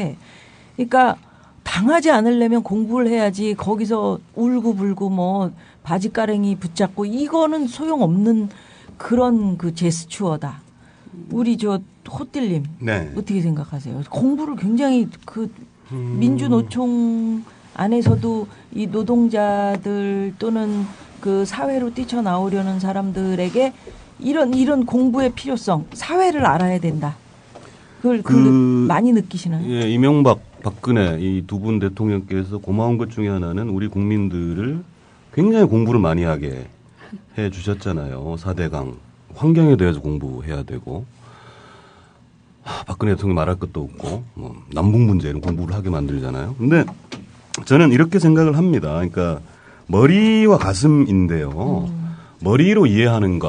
그러니까 당하지 않으려면 공부를 해야지 거기서 울고불고 뭐 바지가랭이 붙잡고 이거는 소용없는 그런 그 제스처다. 우리 저 호뜰님 네. 어떻게 생각하세요? 공부를 굉장히 그 민주노총 안에서도 이 노동자들 또는 그 사회로 뛰쳐나오려는 사람들에게 이런 공부의 필요성, 사회를 알아야 된다. 그걸 많이 느끼시나요? 예, 이명박, 박근혜 이 두 분 대통령께서 고마운 것 중에 하나는 우리 국민들을 굉장히 공부를 많이 하게 해 주셨잖아요. 4대강 환경에 대해서 공부해야 되고 박근혜 대통령 말할 것도 없고 뭐 남북 문제는 공부를 하게 만들잖아요. 근데 저는 이렇게 생각을 합니다. 그러니까 머리와 가슴인데요. 머리로 이해하는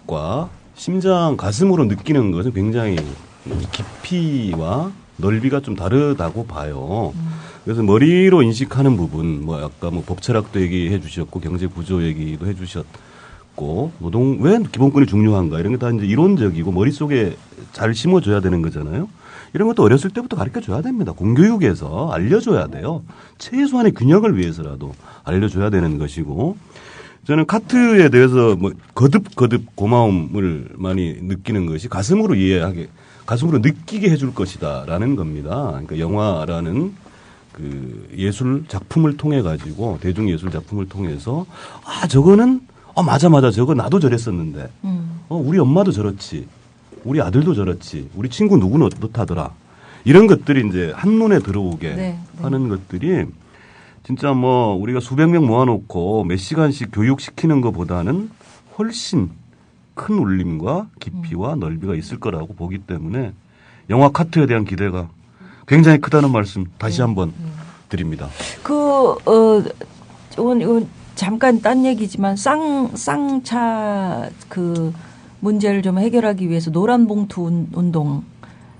것과 심장, 가슴으로 느끼는 것은 굉장히 깊이와 넓이가 좀 다르다고 봐요. 그래서 머리로 인식하는 부분, 뭐 아까 뭐 법철학도 얘기해 주셨고 경제 구조 얘기도 해 주셨고 노동 왜 기본권이 중요한가 이런 게 다 이제 이론적이고 머릿속에 잘 심어줘야 되는 거잖아요. 이런 것도 어렸을 때부터 가르쳐 줘야 됩니다. 공교육에서 알려줘야 돼요. 최소한의 균형을 위해서라도 알려줘야 되는 것이고 저는 카트에 대해서 뭐 거듭 고마움을 많이 느끼는 것이 가슴으로 느끼게 해줄 것이다라는 겁니다. 그러니까 영화라는 그 예술 작품을 통해 가지고 대중 예술 작품을 통해서 저거는 맞아 저거 나도 저랬었는데 우리 엄마도 저렇지 우리 아들도 저렇지 우리 친구 누구는 어떻다더라 이런 것들이 이제 한눈에 들어오게 하는 것들이 진짜 뭐 우리가 수백 명 모아놓고 몇 시간씩 교육시키는 것보다는 훨씬 큰 울림과 깊이와 넓이가 있을 거라고 보기 때문에 영화 카트에 대한 기대가 굉장히 크다는 말씀 다시 한번 드립니다. 잠깐 딴 얘기지만 쌍차 그 문제를 좀 해결하기 위해서 노란 봉투 운동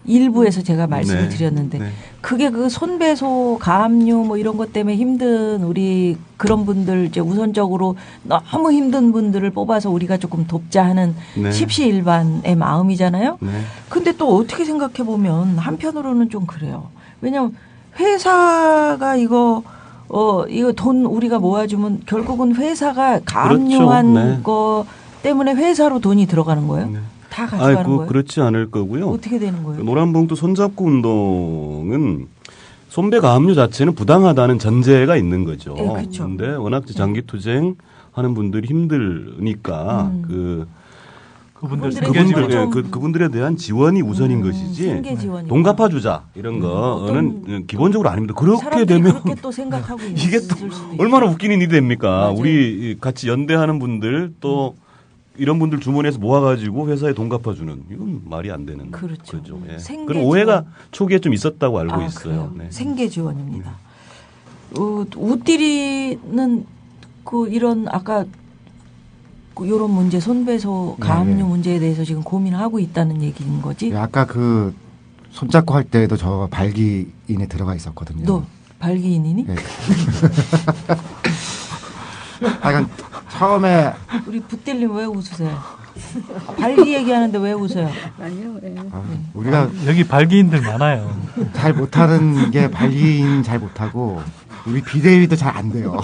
일부에서 제가 말씀을 네. 드렸는데 네. 그게 그 손배소 가압류 뭐 이런 것 때문에 힘든 우리 그런 분들 이제 우선적으로 너무 힘든 분들을 뽑아서 우리가 조금 돕자 하는 네. 십시일반의 마음이잖아요. 네. 근데 또 어떻게 생각해 보면 한편으로는 좀 그래요. 왜냐하면 회사가 이거 돈 우리가 모아주면 결국은 회사가 가압류한 그렇죠. 네. 거 때문에 회사로 돈이 들어가는 거예요? 네. 다 가져가는 거예요? 그렇지 않을 거고요. 어떻게 되는 거예요? 노란봉투 손잡고 운동은 손배 가압류 자체는 부당하다는 전제가 있는 거죠. 네, 그렇죠. 근데 워낙 장기투쟁 하는 분들이 힘드니까 그분들에 대한 지원이 우선인 것이지 생계 지원이 돈 갚아주자 이런 거는 기본적으로 아닙니다. 그렇게 되면 그렇게 또 생각하고 이게 또 얼마나 웃기는 일이 됩니까? 맞아요. 우리 같이 연대하는 분들 또 이런 분들 주머니에서 모아가지고 회사에 돈 갚아주는 이건 말이 안 되는 그렇죠. 거죠. 예. 생계 그런 오해가 초기에 좀 있었다고 알고 있어요. 네. 생계 지원입니다. 우띠리는 그 이런 아까 이런 문제 손배소 가압류 문제에 대해서 지금 고민하고 있다는 얘기인 거지? 네, 아까 그 손잡고 할 때도 저 발기인에 들어가 있었거든요. 너 발기인이니? 네. 하여간 처음에 우리 붓딜님 왜 웃으세요? 발기 얘기하는데 왜 웃어요? 아니요. 네. 우리가 여기 발기인들 많아요. 잘 못하는 게 발기인 잘 못하고 우리 비대위도 잘 안 돼요.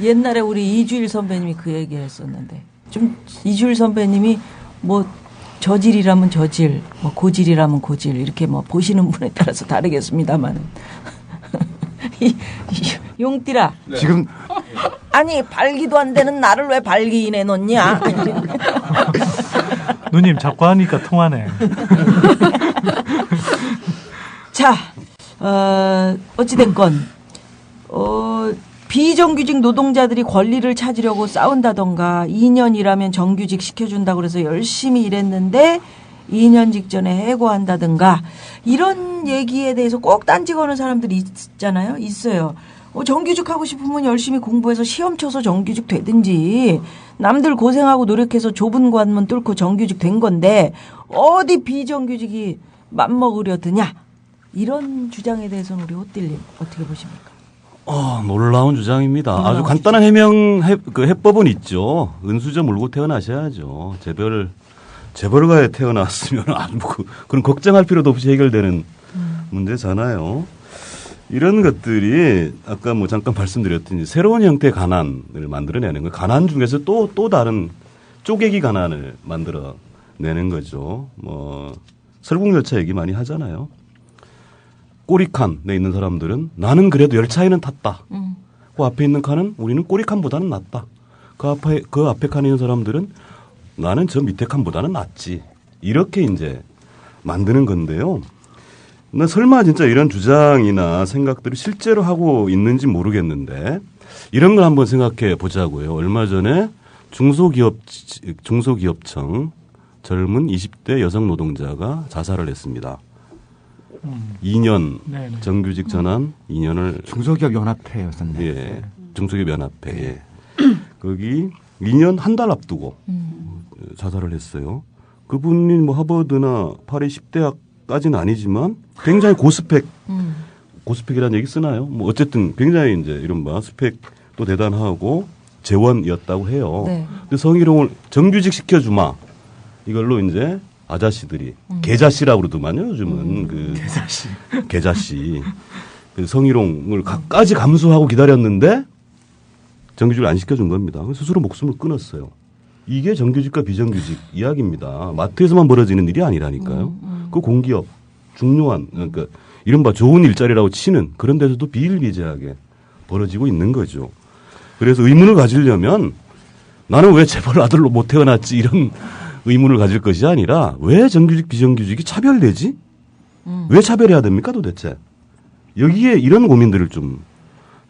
옛날에 우리 이주일 선배님이 그 얘기를 했었는데 좀 이주일 선배님이 뭐 저질이라면 저질, 뭐 고질이라면 고질 이렇게 뭐 보시는 분에 따라서 다르겠습니다만 용띠라 지금 아니 발기도 안 되는 나를 왜 발기인에 넣냐? 누님 자꾸 하니까 통하네. 자, 어찌됐건 비정규직 노동자들이 권리를 찾으려고 싸운다던가 2년 일하면 정규직 시켜준다고 그래서 열심히 일했는데 2년 직전에 해고한다든가 이런 얘기에 대해서 꼭 딴지 거는 사람들이 있잖아요. 있어요. 정규직 하고 싶으면 열심히 공부해서 시험 쳐서 정규직 되든지 남들 고생하고 노력해서 좁은 관문 뚫고 정규직 된 건데 어디 비정규직이 맘먹으려 드냐. 이런 주장에 대해서는 우리 호딜님 어떻게 보십니까? 놀라운 주장입니다. 아주 간단한 해법은 있죠. 은수저 물고 태어나셔야죠. 재벌가에 태어났으면 아주 그런 걱정할 필요도 없이 해결되는 문제잖아요. 이런 것들이 아까 뭐 잠깐 말씀드렸듯이 새로운 형태의 가난을 만들어내는 거예요. 가난 중에서 또 다른 쪼개기 가난을 만들어내는 거죠. 뭐 설국열차 얘기 많이 하잖아요. 꼬리칸에 있는 사람들은 나는 그래도 열차에는 탔다. 그 앞에 있는 칸은 우리는 꼬리칸보다는 낫다. 그 앞에 칸에 있는 사람들은 나는 저 밑에 칸보다는 낫지. 이렇게 이제 만드는 건데요. 나 설마 진짜 이런 주장이나 생각들을 실제로 하고 있는지 모르겠는데 이런 걸 한번 생각해 보자고요. 얼마 전에 중소기업청 젊은 20대 여성 노동자가 자살을 했습니다. 2년 네네. 정규직 전환 2년을 중소기업 연합회였었네. 예, 중소기업 연합회. 예. 거기 2년 한 달 앞두고 자살을 했어요. 그분이 뭐 하버드나 파리 10대학까지는 아니지만 굉장히 고스펙이라는 얘기 쓰나요? 뭐 어쨌든 굉장히 이제 이른바 스펙도 대단하고 재원이었다고 해요. 네. 근데 성희롱을 정규직 시켜주마 이걸로 이제 아자씨들이 계자씨라고 그러더만요. 요즘은 계자씨 그 성희롱을 각까지 감수하고 기다렸는데 정규직을 안 시켜준 겁니다. 스스로 목숨을 끊었어요. 이게 정규직과 비정규직 이야기입니다. 마트에서만 벌어지는 일이 아니라니까요. 그 공기업 중요한 그러니까 이른바 좋은 일자리라고 치는 그런 데서도 비일비재하게 벌어지고 있는 거죠. 그래서 의문을 가지려면 나는 왜 재벌 아들로 못 태어났지 이런 의문을 가질 것이 아니라 왜 정규직 비정규직이 차별되지? 왜 차별해야 됩니까 도대체? 여기에 이런 고민들을 좀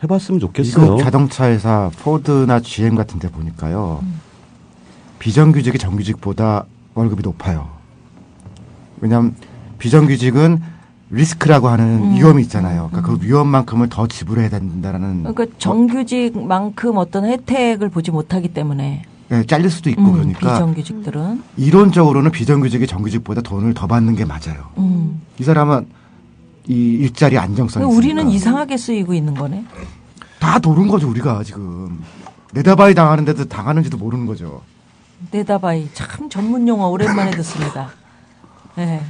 해봤으면 좋겠어요. 미국 자동차 회사 포드나 GM 같은 데 보니까요. 비정규직이 정규직보다 월급이 높아요. 왜냐하면 비정규직은 리스크라고 하는 위험이 있잖아요. 그러니까 그 위험만큼을 더 지불해야 된다라는. 그러니까 정규직만큼 어떤 혜택을 보지 못하기 때문에. 잘릴 수도 있고 그러니까 비정규직들은 이론적으로는 비정규직이 정규직보다 돈을 더 받는 게 맞아요. 이 사람은 이 일자리 안정성이 우리는 있으니까. 이상하게 쓰이고 있는 거네. 다 모르는 거죠 우리가 지금. 내다바이 당하는데도 당하는지도 모르는 거죠. 내다바이 참 전문 용어 오랜만에 듣습니다. 네.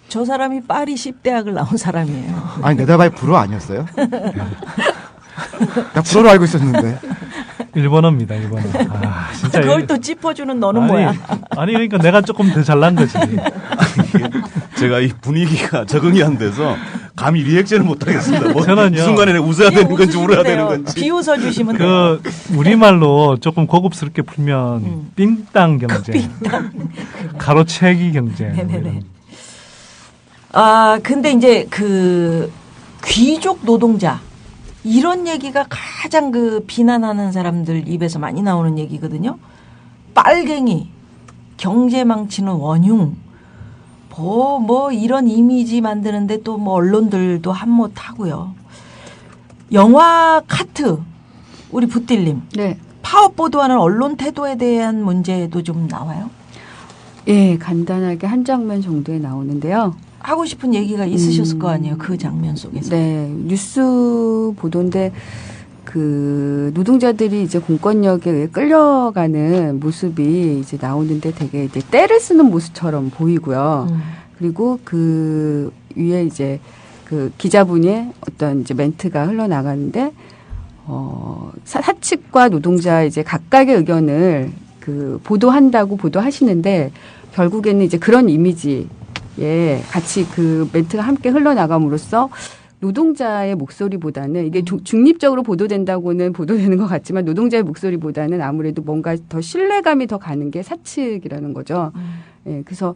저 사람이 파리 10대학을 나온 사람이에요. 아니 내다바이 불어 아니었어요? 나 불어로 알고 있었는데. 일본어입니다, 일본어. 아, 진짜. 그걸 또 짚어주는 너는 뭐야? 아니, 그러니까 내가 조금 더 잘난 거지. 제가 이 분위기가 적응이 안 돼서 감히 리액션을 못 하겠습니다. 뭐 저는요. 이 순간에 웃어야 되는 건지 울어야 되는 건지. 비웃어 주시면 돼요. 우리말로 조금 고급스럽게 풀면 삥땅 경제. 가로채기 경제. 네네네. 아, 근데 이제 그 귀족 노동자 이런 얘기가 가장 그 비난하는 사람들 입에서 많이 나오는 얘기거든요. 빨갱이, 경제 망치는 원흉, 뭐 이런 이미지 만드는데 또 뭐 언론들도 한몫하고요. 영화 카트, 우리 붓딜님. 네. 파업 보도하는 언론 태도에 대한 문제도 좀 나와요? 예, 간단하게 한 장면 정도에 나오는데요. 하고 싶은 얘기가 있으셨을 거 아니에요, 그 장면 속에서. 네, 뉴스 보도인데 그 노동자들이 이제 공권력에 의해 끌려가는 모습이 이제 나오는데 되게 이제 떼를 쓰는 모습처럼 보이고요. 그리고 그 위에 이제 그 기자분의 어떤 이제 멘트가 흘러나가는데 사측과 노동자 이제 각각의 의견을 그 보도한다고 보도하시는데 결국에는 이제 그런 이미지 예, 같이 그 멘트가 함께 흘러나감으로써 노동자의 목소리보다는 이게 중립적으로 보도된다고는 보도되는 것 같지만 노동자의 목소리보다는 아무래도 뭔가 더 신뢰감이 더 가는 게 사측이라는 거죠. 예, 그래서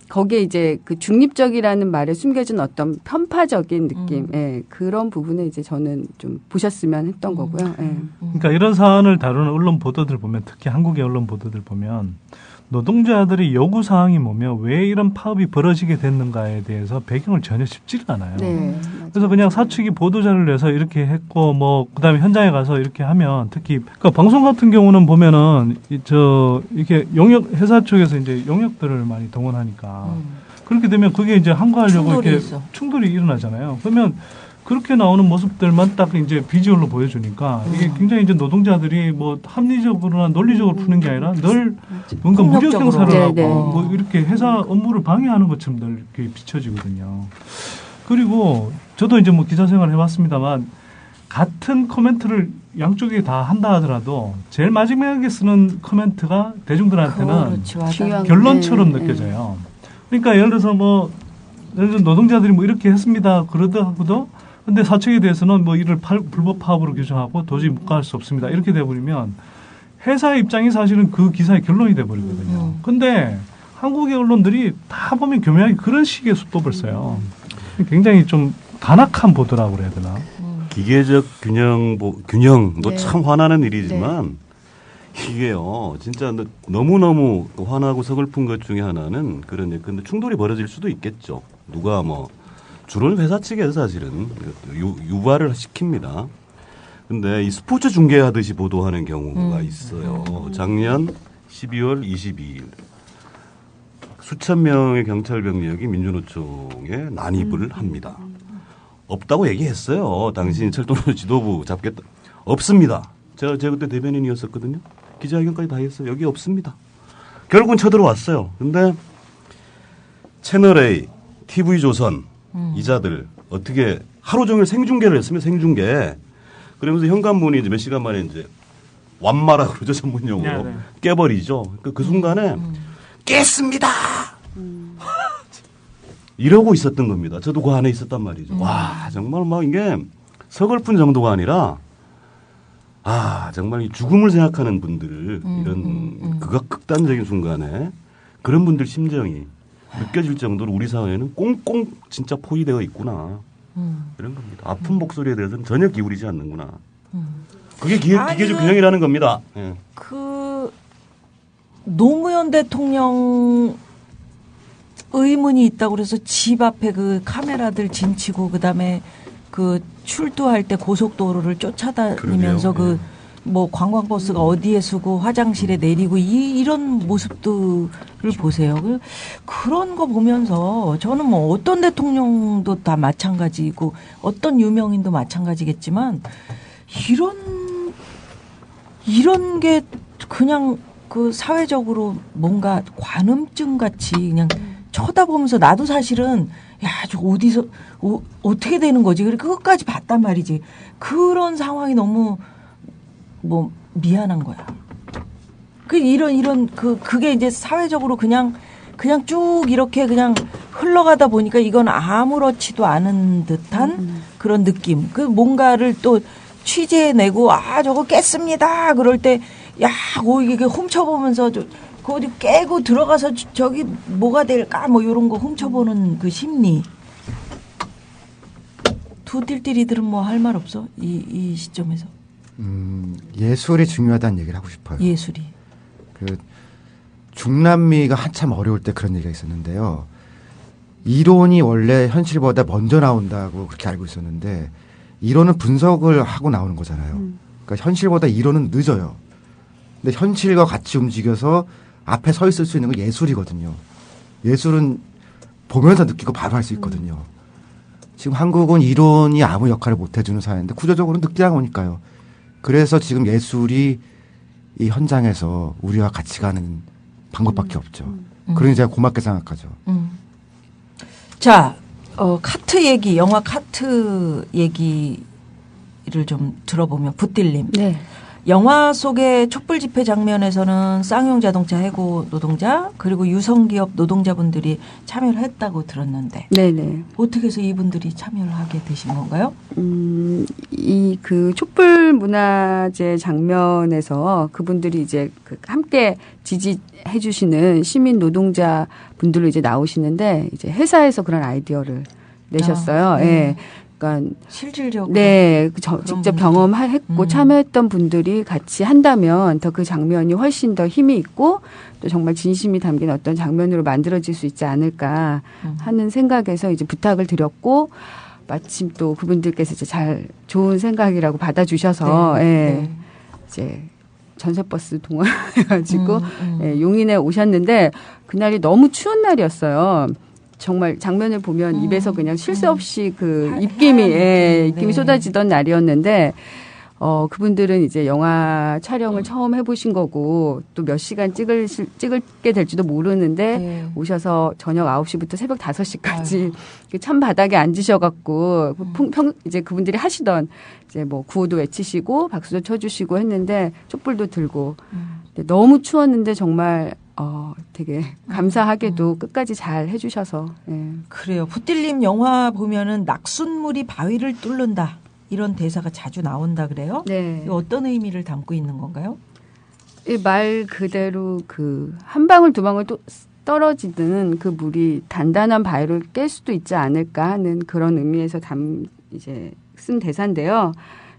거기에 이제 그 중립적이라는 말에 숨겨진 어떤 편파적인 느낌, 예, 그런 부분을 이제 저는 좀 보셨으면 했던 거고요. 예. 그러니까 이런 사안을 다루는 언론 보도들 보면 특히 한국의 언론 보도들 보면 노동자들의 요구 사항이 뭐며 왜 이런 파업이 벌어지게 됐는가에 대해서 배경을 전혀 짚지를 않아요. 네, 그래서 그냥 사측이 보도자를 내서 이렇게 했고 뭐 그다음에 현장에 가서 이렇게 하면 특히 그러니까 방송 같은 경우는 보면은 이렇게 용역 회사 쪽에서 이제 용역들을 많이 동원하니까 그렇게 되면 그게 이제 항거하려고 이렇게 충돌이 일어나잖아요. 그러면 그렇게 나오는 모습들만 딱 이제 비주얼로 보여주니까 이게 굉장히 이제 노동자들이 뭐 합리적으로나 논리적으로 푸는 게 아니라 늘 뭔가 무력 행사를 하고 뭐 이렇게 회사 업무를 방해하는 것처럼 늘 이렇게 비춰지거든요. 그리고 저도 이제 뭐 기자 생활을 해봤습니다만 같은 코멘트를 양쪽에 다 한다 하더라도 제일 마지막에 쓰는 코멘트가 대중들한테는 결론처럼 느껴져요. 그러니까 예를 들어서 뭐 노동자들이 뭐 이렇게 했습니다. 그러더라도 근데 사측에 대해서는 뭐 이를 불법 파업으로 규정하고 도저히 묵과할 수 없습니다. 이렇게 돼버리면 회사의 입장이 사실은 그 기사의 결론이 돼버리거든요. 근데 한국의 언론들이 다 보면 교묘하게 그런 식의 수법을 써요. 굉장히 좀 간악한 보도라고 그래야 되나? 기계적 균형도 참 화나는 일이지만 이게요, 진짜 너무너무 화나고 서글픈 것 중에 하나는 그런 근데 충돌이 벌어질 수도 있겠죠. 누가 뭐 주로는 회사 측에서 사실은 유발을 시킵니다. 근데 이 스포츠 중계하듯이 보도하는 경우가 있어요. 작년 12월 22일 수천 명의 경찰 병력이 민주노총에 난입을 합니다. 없다고 얘기했어요. 당신 철도노조 지도부 잡겠다. 없습니다. 제가 그때 대변인이었었거든요. 기자회견까지 다 했어요. 여기 없습니다. 결국은 쳐들어왔어요. 근데 채널A, TV조선 이자들 어떻게 하루 종일 생중계를 했으면 생중계. 그러면서 현관문이 이제 몇 시간 만에 이제 완마라 그러죠. 전문 용어로. 네. 깨버리죠. 그 순간에 깼습니다. 이러고 있었던 겁니다. 저도 그 안에 있었단 말이죠. 와, 정말 막 이게 서글픈 정도가 아니라 정말 이 죽음을 생각하는 분들 이런 극단적인 순간에 그런 분들 심정이 느껴질 정도로 우리 사회는 꽁꽁 진짜 포위되어 있구나. 이런 겁니다. 아픈 목소리에 대해서는 전혀 기울이지 않는구나. 그게 기계적 균형이라는 겁니다. 예. 그 노무현 대통령 의문이 있다고 그래서 집 앞에 그 카메라들 진치고 그다음에 그 출두할 때 고속도로를 쫓아다니면서 그 뭐 관광버스가 어디에 서고 화장실에 내리고 이런 모습들을 보세요. 그런 거 보면서 저는 뭐 어떤 대통령도 다 마찬가지고 어떤 유명인도 마찬가지겠지만 이런 게 그냥 그 사회적으로 뭔가 관음증 같이 그냥 쳐다보면서 나도 사실은 야, 저 어디서 어떻게 되는 거지? 그래 끝까지 봤단 말이지. 그런 상황이 너무 뭐 미안한 거야. 그게 이제 사회적으로 그냥 쭉 이렇게 그냥 흘러가다 보니까 이건 아무렇지도 않은 듯한 그런 느낌. 그 뭔가를 또 취재해내고 저거 깼습니다. 그럴 때 야, 이게 훔쳐보면서 그 어디 깨고 들어가서 저기 뭐가 될까 뭐 이런 거 훔쳐보는 그 심리. 두 띨띨이들은 뭐 할 말 없어 이 시점에서. 예술이 중요하다는 얘기를 하고 싶어요. 예술이. 그 중남미가 한참 어려울 때 그런 얘기가 있었는데요. 이론이 원래 현실보다 먼저 나온다고 그렇게 알고 있었는데 이론은 분석을 하고 나오는 거잖아요. 그러니까 현실보다 이론은 늦어요. 근데 현실과 같이 움직여서 앞에 서 있을 수 있는 건 예술이거든요. 예술은 보면서 느끼고 바로 할 수 있거든요. 지금 한국은 이론이 아무 역할을 못 해주는 사회인데 구조적으로 느끼다 보니까요. 그래서 지금 예술이 이 현장에서 우리와 같이 가는 방법밖에 없죠. 그러니 제가 고맙게 생각하죠. 자, 카트 얘기, 영화 카트 얘기를 좀 들어보면 붓딜님. 네. 영화 속의 촛불 집회 장면에서는 쌍용 자동차 해고 노동자 그리고 유성기업 노동자분들이 참여를 했다고 들었는데. 네네. 어떻게 해서 이분들이 참여를 하게 되신 건가요? 이 그 촛불 문화제 장면에서 그분들이 이제 함께 지지해 주시는 시민 노동자 분들로 이제 나오시는데 이제 회사에서 그런 아이디어를 내셨어요. 예. 그러니까 실질적으로 네, 직접 경험했고 참여했던 분들이 같이 한다면 더 그 장면이 훨씬 더 힘이 있고 또 정말 진심이 담긴 어떤 장면으로 만들어질 수 있지 않을까 하는 생각에서 이제 부탁을 드렸고 마침 또 그분들께서 이제 좋은 생각이라고 받아주셔서 예, 이제 전세버스 동원해가지고 예, 용인에 오셨는데 그날이 너무 추운 날이었어요. 정말 장면을 보면 입에서 그냥 쉴 새 없이 그 입김이 쏟아지던 날이었는데, 그분들은 이제 영화 촬영을 처음 해보신 거고, 또 몇 시간 찍게 될지도 모르는데, 오셔서 저녁 9시부터 새벽 5시까지 참 바닥에 앉으셔갖고, 이제 그분들이 하시던, 이제 뭐 구호도 외치시고, 박수도 쳐주시고 했는데, 촛불도 들고, 너무 추웠는데 정말, 되게 감사하게도 끝까지 잘 해주셔서. 예. 그래요. 붓딜님 영화 보면은 낙숫물이 바위를 뚫는다 이런 대사가 자주 나온다 그래요? 네. 어떤 의미를 담고 있는 건가요? 말 그대로 그 한 방울 두 방울 떨어지는 그 물이 단단한 바위를 깰 수도 있지 않을까 하는 그런 의미에서 이제 쓴 대사인데요.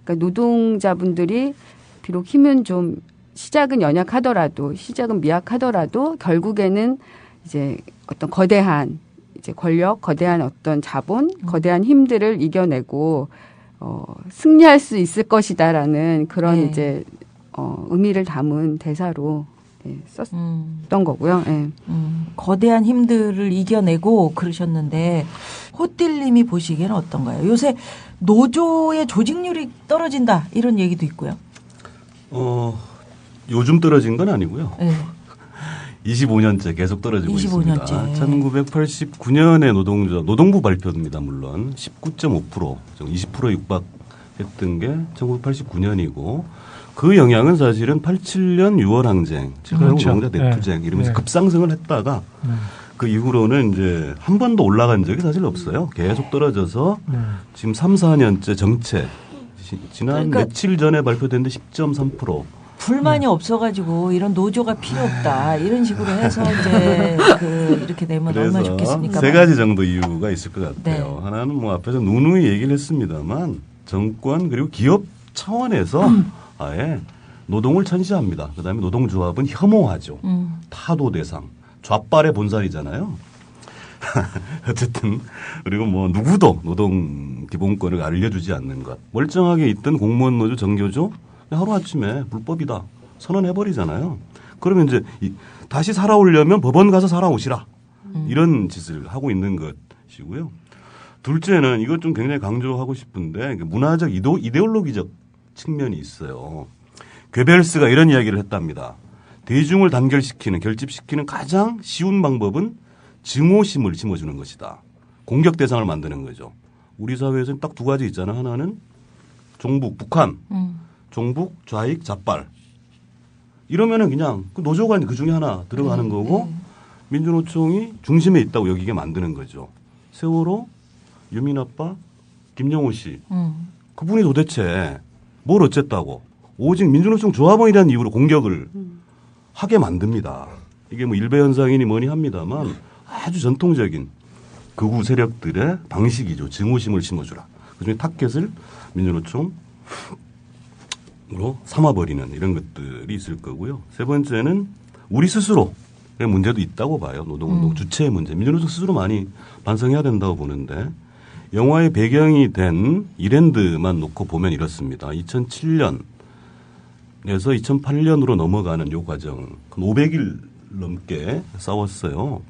그러니까 노동자분들이 비록 힘은 좀 시작은 연약하더라도 시작은 미약하더라도 결국에는 이제 어떤 거대한 이제 권력, 거대한 어떤 자본, 거대한 힘들을 이겨내고 승리할 수 있을 것이다라는 그런 이제 의미를 담은 대사로 썼던 거고요. 네. 거대한 힘들을 이겨내고 그러셨는데 호딜님이 보시기에는 어떤가요? 요새 노조의 조직률이 떨어진다 이런 얘기도 있고요. 요즘 떨어진 건 아니고요. 네. 25년째 계속 떨어지고 25년째. 있습니다. 1989년에 노동부 발표입니다. 물론 19.5%, 20% 육박했던 게 1989년이고 그 영향은 사실은 87년 6월 항쟁, 그렇죠. 노동자 대투쟁 이러면서 급상승을 했다가 그 이후로는 이제 한 번도 올라간 적이 사실 없어요. 계속 떨어져서 지금 3, 4년째 정체. 지난 그러니까 며칠 전에 발표됐는데 10.3%. 불만이 없어가지고 이런 노조가 필요 없다 이런 식으로 해서 이제 이렇게 되면 얼마나 좋겠습니까? 세 가지 정도 이유가 있을 것 같아요. 네. 하나는 뭐 앞에서 누누이 얘기를 했습니다만 정권 그리고 기업 차원에서 아예 노동을 천시합니다. 그다음에 노동조합은 혐오하죠. 타도 대상, 좌빨의 본살이잖아요. 어쨌든 그리고 뭐 누구도 노동 기본권을 알려주지 않는 것. 멀쩡하게 있던 공무원 노조, 정교조 하루아침에 불법이다 선언해버리잖아요. 그러면 이제 다시 살아오려면 법원 가서 살아오시라. 이런 짓을 하고 있는 것이고요. 둘째는 이것 좀 굉장히 강조하고 싶은데 문화적 이데올로기적 측면이 있어요. 괴벨스가 이런 이야기를 했답니다. 대중을 단결시키는 결집시키는 가장 쉬운 방법은 증오심을 심어주는 것이다. 공격 대상을 만드는 거죠. 우리 사회에서는 딱 두 가지 있잖아요. 하나는 종북, 북한, 종북, 좌익, 좌빨. 이러면은 그냥 그 노조가 그 중에 하나 들어가는 거고 민주노총이 중심에 있다고 여기게 만드는 거죠. 세월호, 유민 아빠, 김영호 씨. 그분이 도대체 뭘 어쨌다고 오직 민주노총 조합원이라는 이유로 공격을 하게 만듭니다. 이게 뭐 일배 현상이니 뭐니 합니다만 아주 전통적인 극우 세력들의 방식이죠. 증오심을 심어주라. 그중에 타켓을 민주노총으로 삼아버리는 이런 것들이 있을 거고요. 세 번째는 우리 스스로의 문제도 있다고 봐요. 노동운동 주체의 문제. 민주노총 스스로 많이 반성해야 된다고 보는데 영화의 배경이 된 이랜드만 놓고 보면 이렇습니다. 2007년에서 2008년으로 넘어가는 요 과정 500일 넘게 싸웠어요.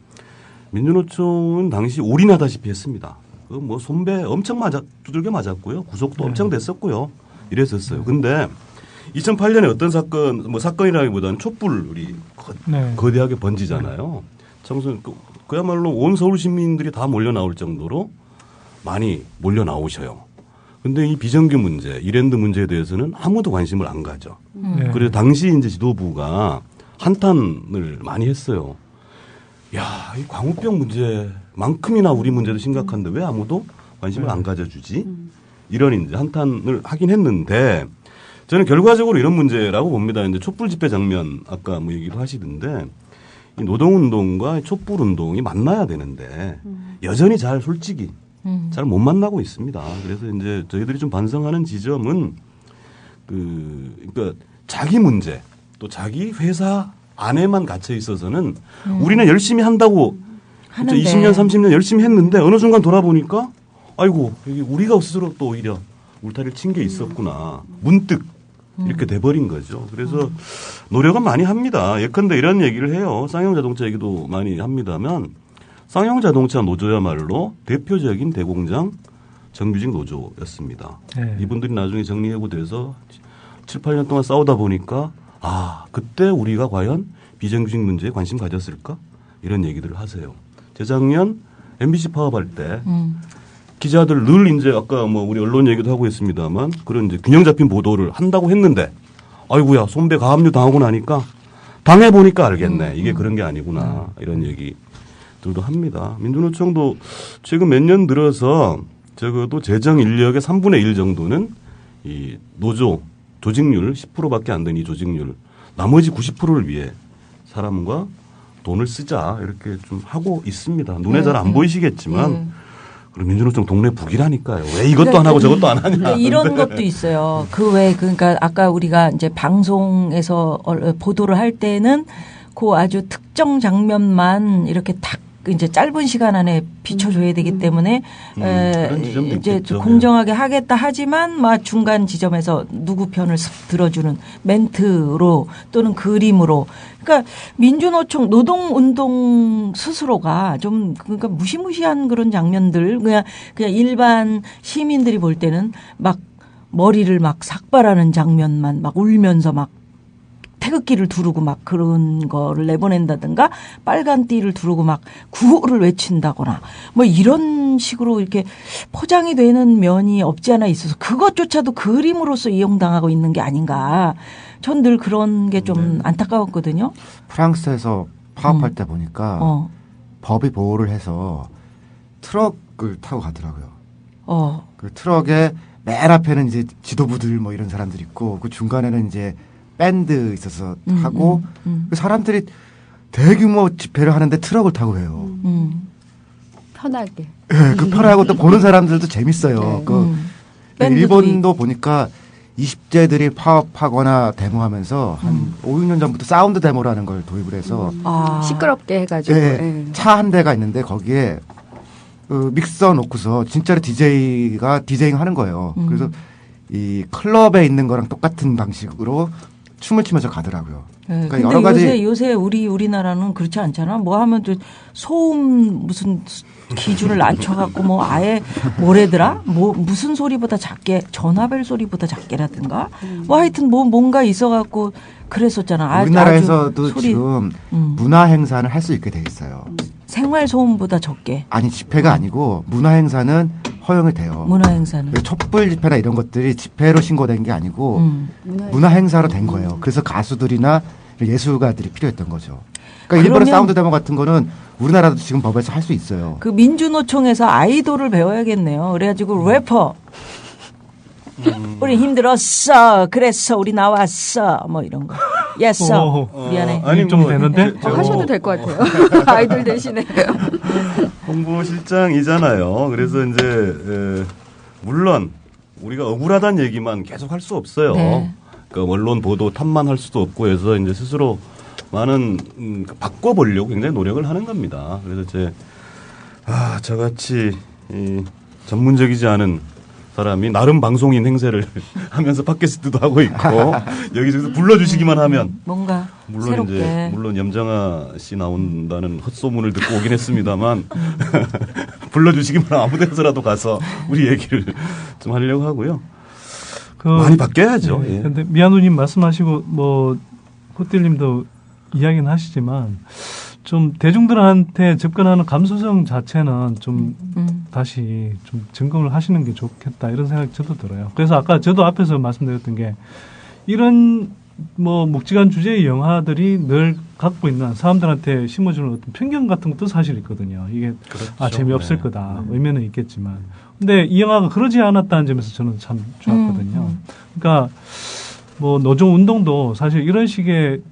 민주노총은 당시 올인하다시피 했습니다. 그 뭐 손배 엄청 두들겨 맞았고요. 구속도 엄청 됐었고요. 이랬었어요. 근데 2008년에 어떤 사건, 뭐 사건이라기보다는 촛불이 거대하게 번지잖아요. 청소년, 그야말로 온 서울 시민들이 다 몰려 나올 정도로 많이 몰려 나오셔요. 근데 이 비정규 문제, 이랜드 문제에 대해서는 아무도 관심을 안 가죠. 그래서 당시 이제 지도부가 한탄을 많이 했어요. 야, 이 광우병 문제만큼이나 우리 문제도 심각한데 왜 아무도 관심을 안 가져주지? 이런 이제 한탄을 하긴 했는데 저는 결과적으로 이런 문제라고 봅니다. 이제 촛불 집회 장면 아까 뭐 얘기도 하시던데 이 노동운동과 촛불운동이 만나야 되는데 여전히 잘 솔직히 잘 못 만나고 있습니다. 그래서 이제 저희들이 좀 반성하는 지점은 그러니까 자기 문제 또 자기 회사 안에만 갇혀 있어서는 우리는 열심히 한다고 20년, 30년 열심히 했는데 어느 순간 돌아보니까 아이고 여기 우리가 스스로 또 오히려 울타리를 친 게 있었구나. 문득 이렇게 돼버린 거죠. 그래서 노력은 많이 합니다. 예컨대 이런 얘기를 해요. 쌍용자동차 얘기도 많이 합니다만 쌍용자동차 노조야말로 대표적인 대공장 정규직 노조였습니다. 네. 이분들이 나중에 정리해고 돼서 7, 8년 동안 싸우다 보니까 그때 우리가 과연 비정규직 문제에 관심 가졌을까? 이런 얘기들을 하세요. 재작년 MBC 파업할 때 기자들 늘 이제 아까 뭐 우리 언론 얘기도 하고 있습니다만 그런 이제 균형 잡힌 보도를 한다고 했는데 아이고야 손배 가압류 당하고 나니까 당해보니까 알겠네. 이게 그런 게 아니구나. 이런 얘기들도 합니다. 민주노총도 최근 몇 년 들어서 적어도 재정 인력의 3분의 1 정도는 이 노조 조직률 10%밖에 안 되는 이 조직률 나머지 90%를 위해 사람과 돈을 쓰자 이렇게 좀 하고 있습니다. 눈에 잘 안 보이시겠지만 그럼 민주노총 동네 북이라니까요. 왜 이것도 안 하고 저것도 안 하냐. 이런 것도 있어요. 그러니까 아까 우리가 이제 방송에서 보도를 할 때는 그 아주 특정 장면만 이렇게 탁 이제 짧은 시간 안에 비춰줘야 되기 때문에 이제 공정하게 하겠다 하지만 막 중간 지점에서 누구 편을 쓱 들어주는 멘트로 또는 그림으로 그러니까 민주노총 노동운동 스스로가 좀 그러니까 무시무시한 그런 장면들 그냥 일반 시민들이 볼 때는 막 머리를 막 삭발하는 장면만 막 울면서 막 태극기를 두르고 막 그런 거를 내보낸다든가 빨간 띠를 두르고 막 구호를 외친다거나 뭐 이런 식으로 이렇게 포장이 되는 면이 없지 않아 있어서 그것조차도 그림으로서 이용당하고 있는 게 아닌가. 전 늘 그런 게 좀 안타까웠거든요. 프랑스에서 파업할 때 보니까 법이 보호를 해서 트럭을 타고 가더라고요. 그 트럭에 맨 앞에는 이제 지도부들 뭐 이런 사람들 있고 그 중간에는 이제 밴드 있어서 하고 그 사람들이 대규모 집회를 하는데 트럭을 타고 가요. 편하게. 네, 그 편하고 또 보는 사람들도 재밌어요. 네. 일본도 보니까 20대들이 파업하거나 데모하면서 한 5, 6년 전부터 사운드 데모라는 걸 도입을 해서 시끄럽게 해가지고 차 한 대가 있는데 거기에 믹서 놓고서 진짜로 DJ가 디제잉 하는 거예요. 그래서 이 클럽에 있는 거랑 똑같은 방식으로 춤을 추면서 가더라고요. 네, 그러니까 근데 여러 가지 요새 우리나라는 그렇지 않잖아. 뭐 하면 또 소음 무슨 기준을 낮춰갖고 뭐 아예 뭐래더라? 뭐 무슨 소리보다 작게 전화벨 소리보다 작게라든가 뭐 하여튼 뭐 뭔가 있어갖고 그랬었잖아. 우리나라에서도 소리, 지금 문화 행사는 할 수 있게 돼 있어요. 생활 소음보다 적게. 아니 집회가 아니고 문화 행사는 허용이 돼요. 문화 행사는 촛불 집회나 이런 것들이 집회로 신고된 게 아니고 문화 행사로 된 거예요. 그래서 가수들이나 예술가들이 필요했던 거죠. 그러니까 일본의 사운드 데모 같은 거는 우리나라도 지금 법에서 할 수 있어요. 그 민주노총에서 아이돌을 배워야겠네요. 그래가지고 래퍼. 우리 힘들었어. 그래서 우리 나왔어. 뭐 이런 거. 예서. 미안해. 아니 좀 되는데 하셔도 될 것 같아요. 아이돌 대신에. 홍보실장이잖아요. 그래서 이제 물론 우리가 억울하다는 얘기만 계속 할 수 없어요. 네. 그러니까 언론 보도 탓만 할 수도 없고 해서 이제 스스로 많은 바꿔보려고 굉장히 노력을 하는 겁니다. 그래서 저같이 전문적이지 않은 사람이 나름 방송인 행세를 하면서 팟캐스트도 하고 있고 여기저기서 불러주시기만 하면 뭔가 물론 새롭게. 이제 물론 염정아 씨 나온다는 헛소문을 듣고 오긴 했습니다만 불러주시기만 하면 아무 데서라도 가서 우리 얘기를 좀 하려고 하고요. 많이 바뀌어야죠. 네. 예. 근데 미아누님 말씀하시고 뭐 호텔님도 이야기는 하시지만 좀 대중들한테 접근하는 감수성 자체는 좀 다시 좀 점검을 하시는 게 좋겠다 이런 생각이 저도 들어요. 그래서 아까 저도 앞에서 말씀드렸던 게 이런 뭐 묵직한 주제의 영화들이 늘 갖고 있는 사람들한테 심어주는 어떤 편견 같은 것도 사실 있거든요. 이게 그렇죠. 재미없을 거다 의미는 있겠지만 근데 이 영화가 그러지 않았다는 점에서 저는 참 좋았거든요. 그러니까 뭐 노종 운동도 사실 이런 식의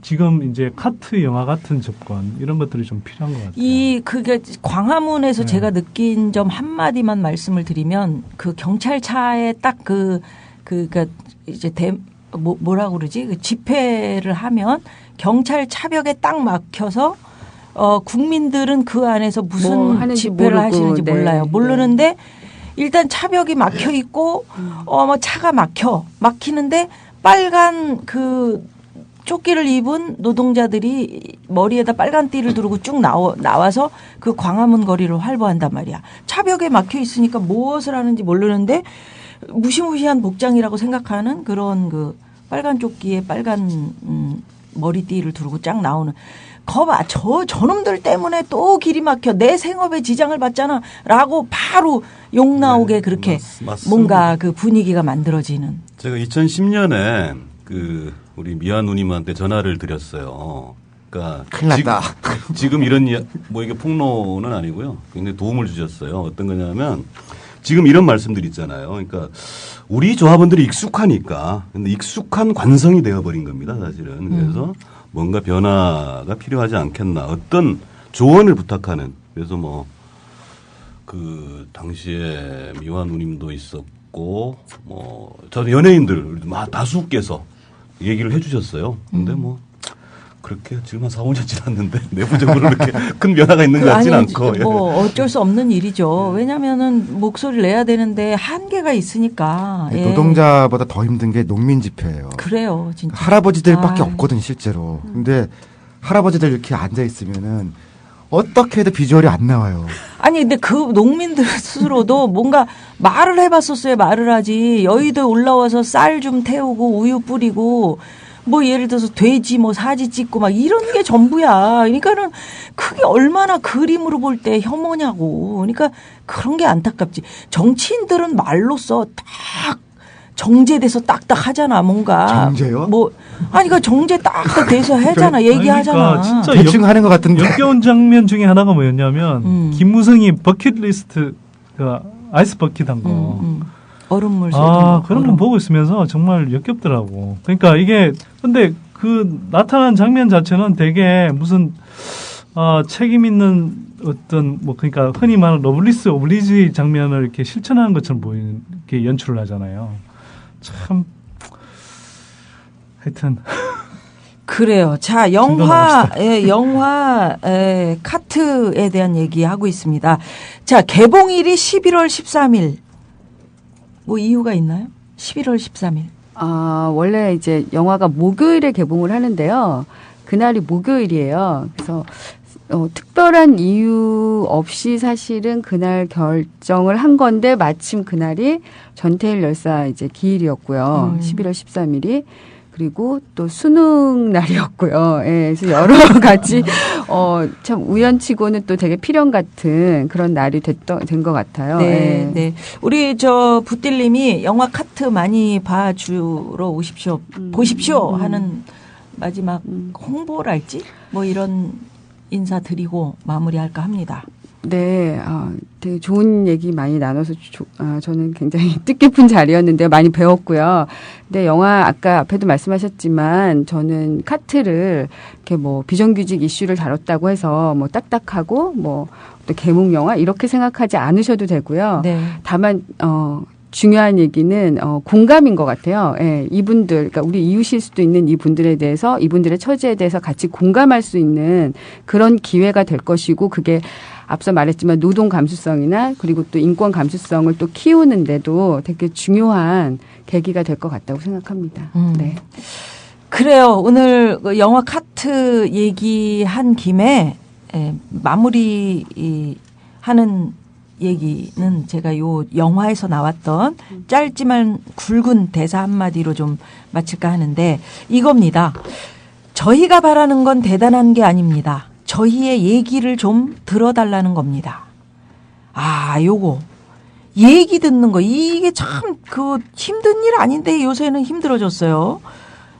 지금 이제 카트 영화 같은 접근 이런 것들이 좀 필요한 것 같아요. 그게 광화문에서 제가 느낀 점 한마디만 말씀을 드리면 그 경찰차에 딱 그니까 이제 뭐라고 그러지? 그 집회를 하면 경찰 차벽에 딱 막혀서 국민들은 그 안에서 무슨 뭐 집회를 모르고, 하시는지 네, 몰라요. 모르는데 일단 차벽이 막혀 있고 뭐 차가 막히는데 빨간 그 조끼를 입은 노동자들이 머리에다 빨간 띠를 두르고 쭉 나와서 그 광화문 거리를 활보한단 말이야. 차벽에 막혀 있으니까 무엇을 하는지 모르는데 무시무시한 복장이라고 생각하는 그런 그 빨간 조끼에 빨간 머리띠를 두르고 쫙 나오는 거봐 저놈들 때문에 또 길이 막혀 내 생업에 지장을 받잖아 라고 바로 욕 나오게 그렇게 맞습니다. 뭔가 그 분위기가 만들어지는. 제가 2010년에 우리 미아 누님한테 전화를 드렸어요. 그러니까 큰일 났다. 지금 이런 뭐 이게 폭로는 아니고요. 굉장히 도움을 주셨어요. 어떤 거냐면 지금 이런 말씀들 있잖아요. 그러니까 우리 조합원들이 익숙하니까 근데 익숙한 관성이 되어버린 겁니다. 사실은. 그래서 뭔가 변화가 필요하지 않겠나. 어떤 조언을 부탁하는. 그래서 뭐 그 당시에 미화 누님도 있었고 뭐 저는 연예인들 다수께서 얘기를 해 주셨어요. 근데 뭐 그렇게 지금 한 4, 5년 지났는데 내부적으로 그렇게 큰 변화가 있는 것 같지는 않고. 뭐 어쩔 수 없는 일이죠. 왜냐면은 목소리를 내야 되는데 한계가 있으니까. 예. 노동자보다 더 힘든 게 농민 집회예요. 그래요, 진짜. 할아버지들밖에 없거든 실제로. 근데 할아버지들 이렇게 앉아 있으면은 어떻게 해도 비주얼이 안 나와요. 아니 근데 그 농민들 스스로도 뭔가 말을 해봤었어요. 말을 하지. 여의도에 올라와서 쌀 좀 태우고 우유 뿌리고 뭐 예를 들어서 돼지 뭐 사지 찍고 막 이런 게 전부야. 그러니까는 그게 얼마나 그림으로 볼 때 혐오냐고. 그러니까 그런 게 안타깝지. 정치인들은 말로써 딱 정제돼서 딱딱 하잖아, 뭔가. 정제요? 뭐, 아니, 그 정제 딱딱 돼서 하잖아, 얘기하잖아. 그러니까 진짜 대충 하는 것 같은데. 역겨운 장면 중에 하나가 뭐였냐면, 김무성이 버킷리스트, 아이스 버킷 한 거. 얼음물 그런 거 보고 있으면서 정말 역겹더라고. 그러니까 이게, 근데 그 나타난 장면 자체는 되게 무슨, 책임 있는 어떤, 뭐, 그러니까 흔히 말하는 러블리스 오블리지 장면을 이렇게 실천하는 것처럼 보이는, 이렇게 연출을 하잖아요. 참, 하여튼. 그래요. 자, 영화 카트에 대한 얘기하고 있습니다. 자, 개봉일이 11월 13일. 뭐 이유가 있나요? 11월 13일. 원래 이제 영화가 목요일에 개봉을 하는데요. 그날이 목요일이에요. 그래서 특별한 이유 없이 사실은 그날 결정을 한 건데 마침 그날이 전태일 열사 이제 기일이었고요. 11월 13일이. 그리고 또 수능 날이었고요. 예, 그래서 여러 가지 참 우연치고는 또 되게 필연 같은 그런 날이 된 것 같아요. 네, 예. 네. 우리 부딜님이 영화 카트 많이 봐주러 오십시오. 보십시오 하는 마지막 홍보랄지 뭐 이런 인사 드리고 마무리할까 합니다. 네, 되게 좋은 얘기 많이 나눠서 저는 굉장히 뜻깊은 자리였는데요. 많이 배웠고요. 근데 영화 아까 앞에도 말씀하셨지만 저는 카트를 이렇게 뭐 비정규직 이슈를 다뤘다고 해서 뭐 딱딱하고 뭐 또 개몽 영화 이렇게 생각하지 않으셔도 되고요. 네. 다만 중요한 얘기는 공감인 것 같아요. 예, 이분들, 그러니까 우리 이웃일 수도 있는 이분들에 대해서 이분들의 처지에 대해서 같이 공감할 수 있는 그런 기회가 될 것이고 그게 앞서 말했지만 노동 감수성이나 그리고 또 인권 감수성을 또 키우는데도 되게 중요한 계기가 될 것 같다고 생각합니다. 네. 그래요. 오늘 영화 카트 얘기한 김에 마무리 하는 얘기는 제가 요 영화에서 나왔던 짧지만 굵은 대사 한마디로 좀 마칠까 하는데 이겁니다. 저희가 바라는 건 대단한 게 아닙니다. 저희의 얘기를 좀 들어달라는 겁니다. 요거. 얘기 듣는 거. 이게 참 힘든 일 아닌데 요새는 힘들어졌어요.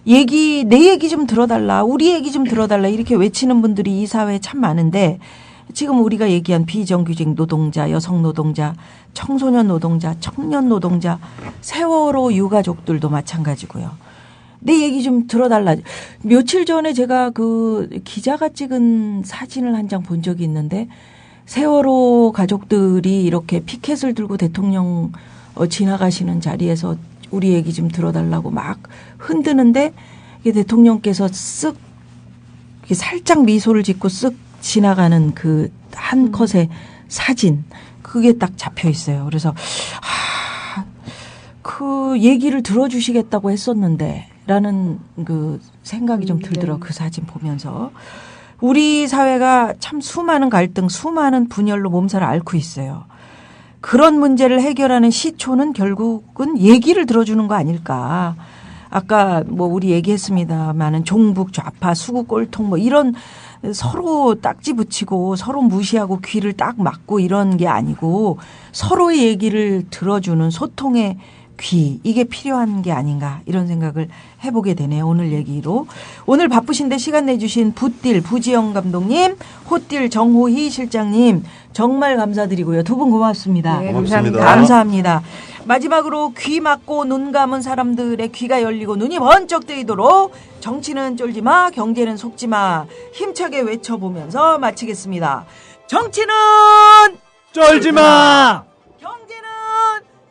내 얘기 좀 들어달라. 우리 얘기 좀 들어달라. 이렇게 외치는 분들이 이 사회에 참 많은데 지금 우리가 얘기한 비정규직 노동자, 여성 노동자, 청소년 노동자, 청년 노동자, 세월호 유가족들도 마찬가지고요. 내 얘기 좀 들어달라. 며칠 전에 제가 기자가 찍은 사진을 한 장 본 적이 있는데 세월호 가족들이 이렇게 피켓을 들고 대통령 지나가시는 자리에서 우리 얘기 좀 들어달라고 막 흔드는데 이게 대통령께서 쓱 살짝 미소를 짓고 쓱 지나가는 그 한 컷의 사진 그게 딱 잡혀 있어요. 그래서 그 얘기를 들어주시겠다고 했었는데 라는 그 생각이 좀 들더라고요. 그 사진 보면서. 우리 사회가 참 수많은 갈등, 수많은 분열로 몸살을 앓고 있어요. 그런 문제를 해결하는 시초는 결국은 얘기를 들어주는 거 아닐까. 아까 뭐 우리 얘기했습니다만은 종북, 좌파, 수구, 꼴통 뭐 이런 서로 딱지 붙이고 서로 무시하고 귀를 딱 막고 이런 게 아니고 서로의 얘기를 들어주는 소통의 귀 이게 필요한 게 아닌가 이런 생각을 해보게 되네요. 오늘 얘기로. 오늘 바쁘신데 시간 내주신 붓딜 부지영 감독님, 호딜 정호희 실장님 정말 감사드리고요. 두 분 고맙습니다. 네, 감사합니다. 감사합니다. 마지막으로 귀 막고 눈 감은 사람들의 귀가 열리고 눈이 번쩍 뜨이도록 정치는 쫄지 마, 경제는 속지 마 힘차게 외쳐보면서 마치겠습니다. 정치는 쫄지 마! 경제는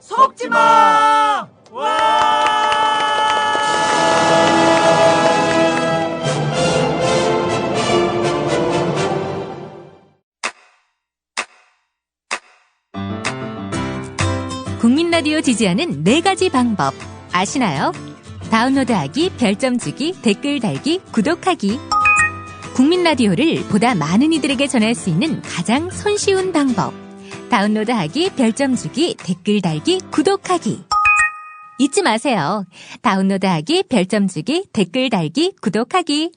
속지 마! 국민 라디오 지지하는 4가지 방법 아시나요? 다운로드하기, 별점 주기, 댓글 달기, 구독하기. 국민 라디오를 보다 많은 이들에게 전할 수 있는 가장 손쉬운 방법. 다운로드하기, 별점 주기, 댓글 달기, 구독하기. 잊지 마세요. 다운로드하기, 별점 주기, 댓글 달기, 구독하기.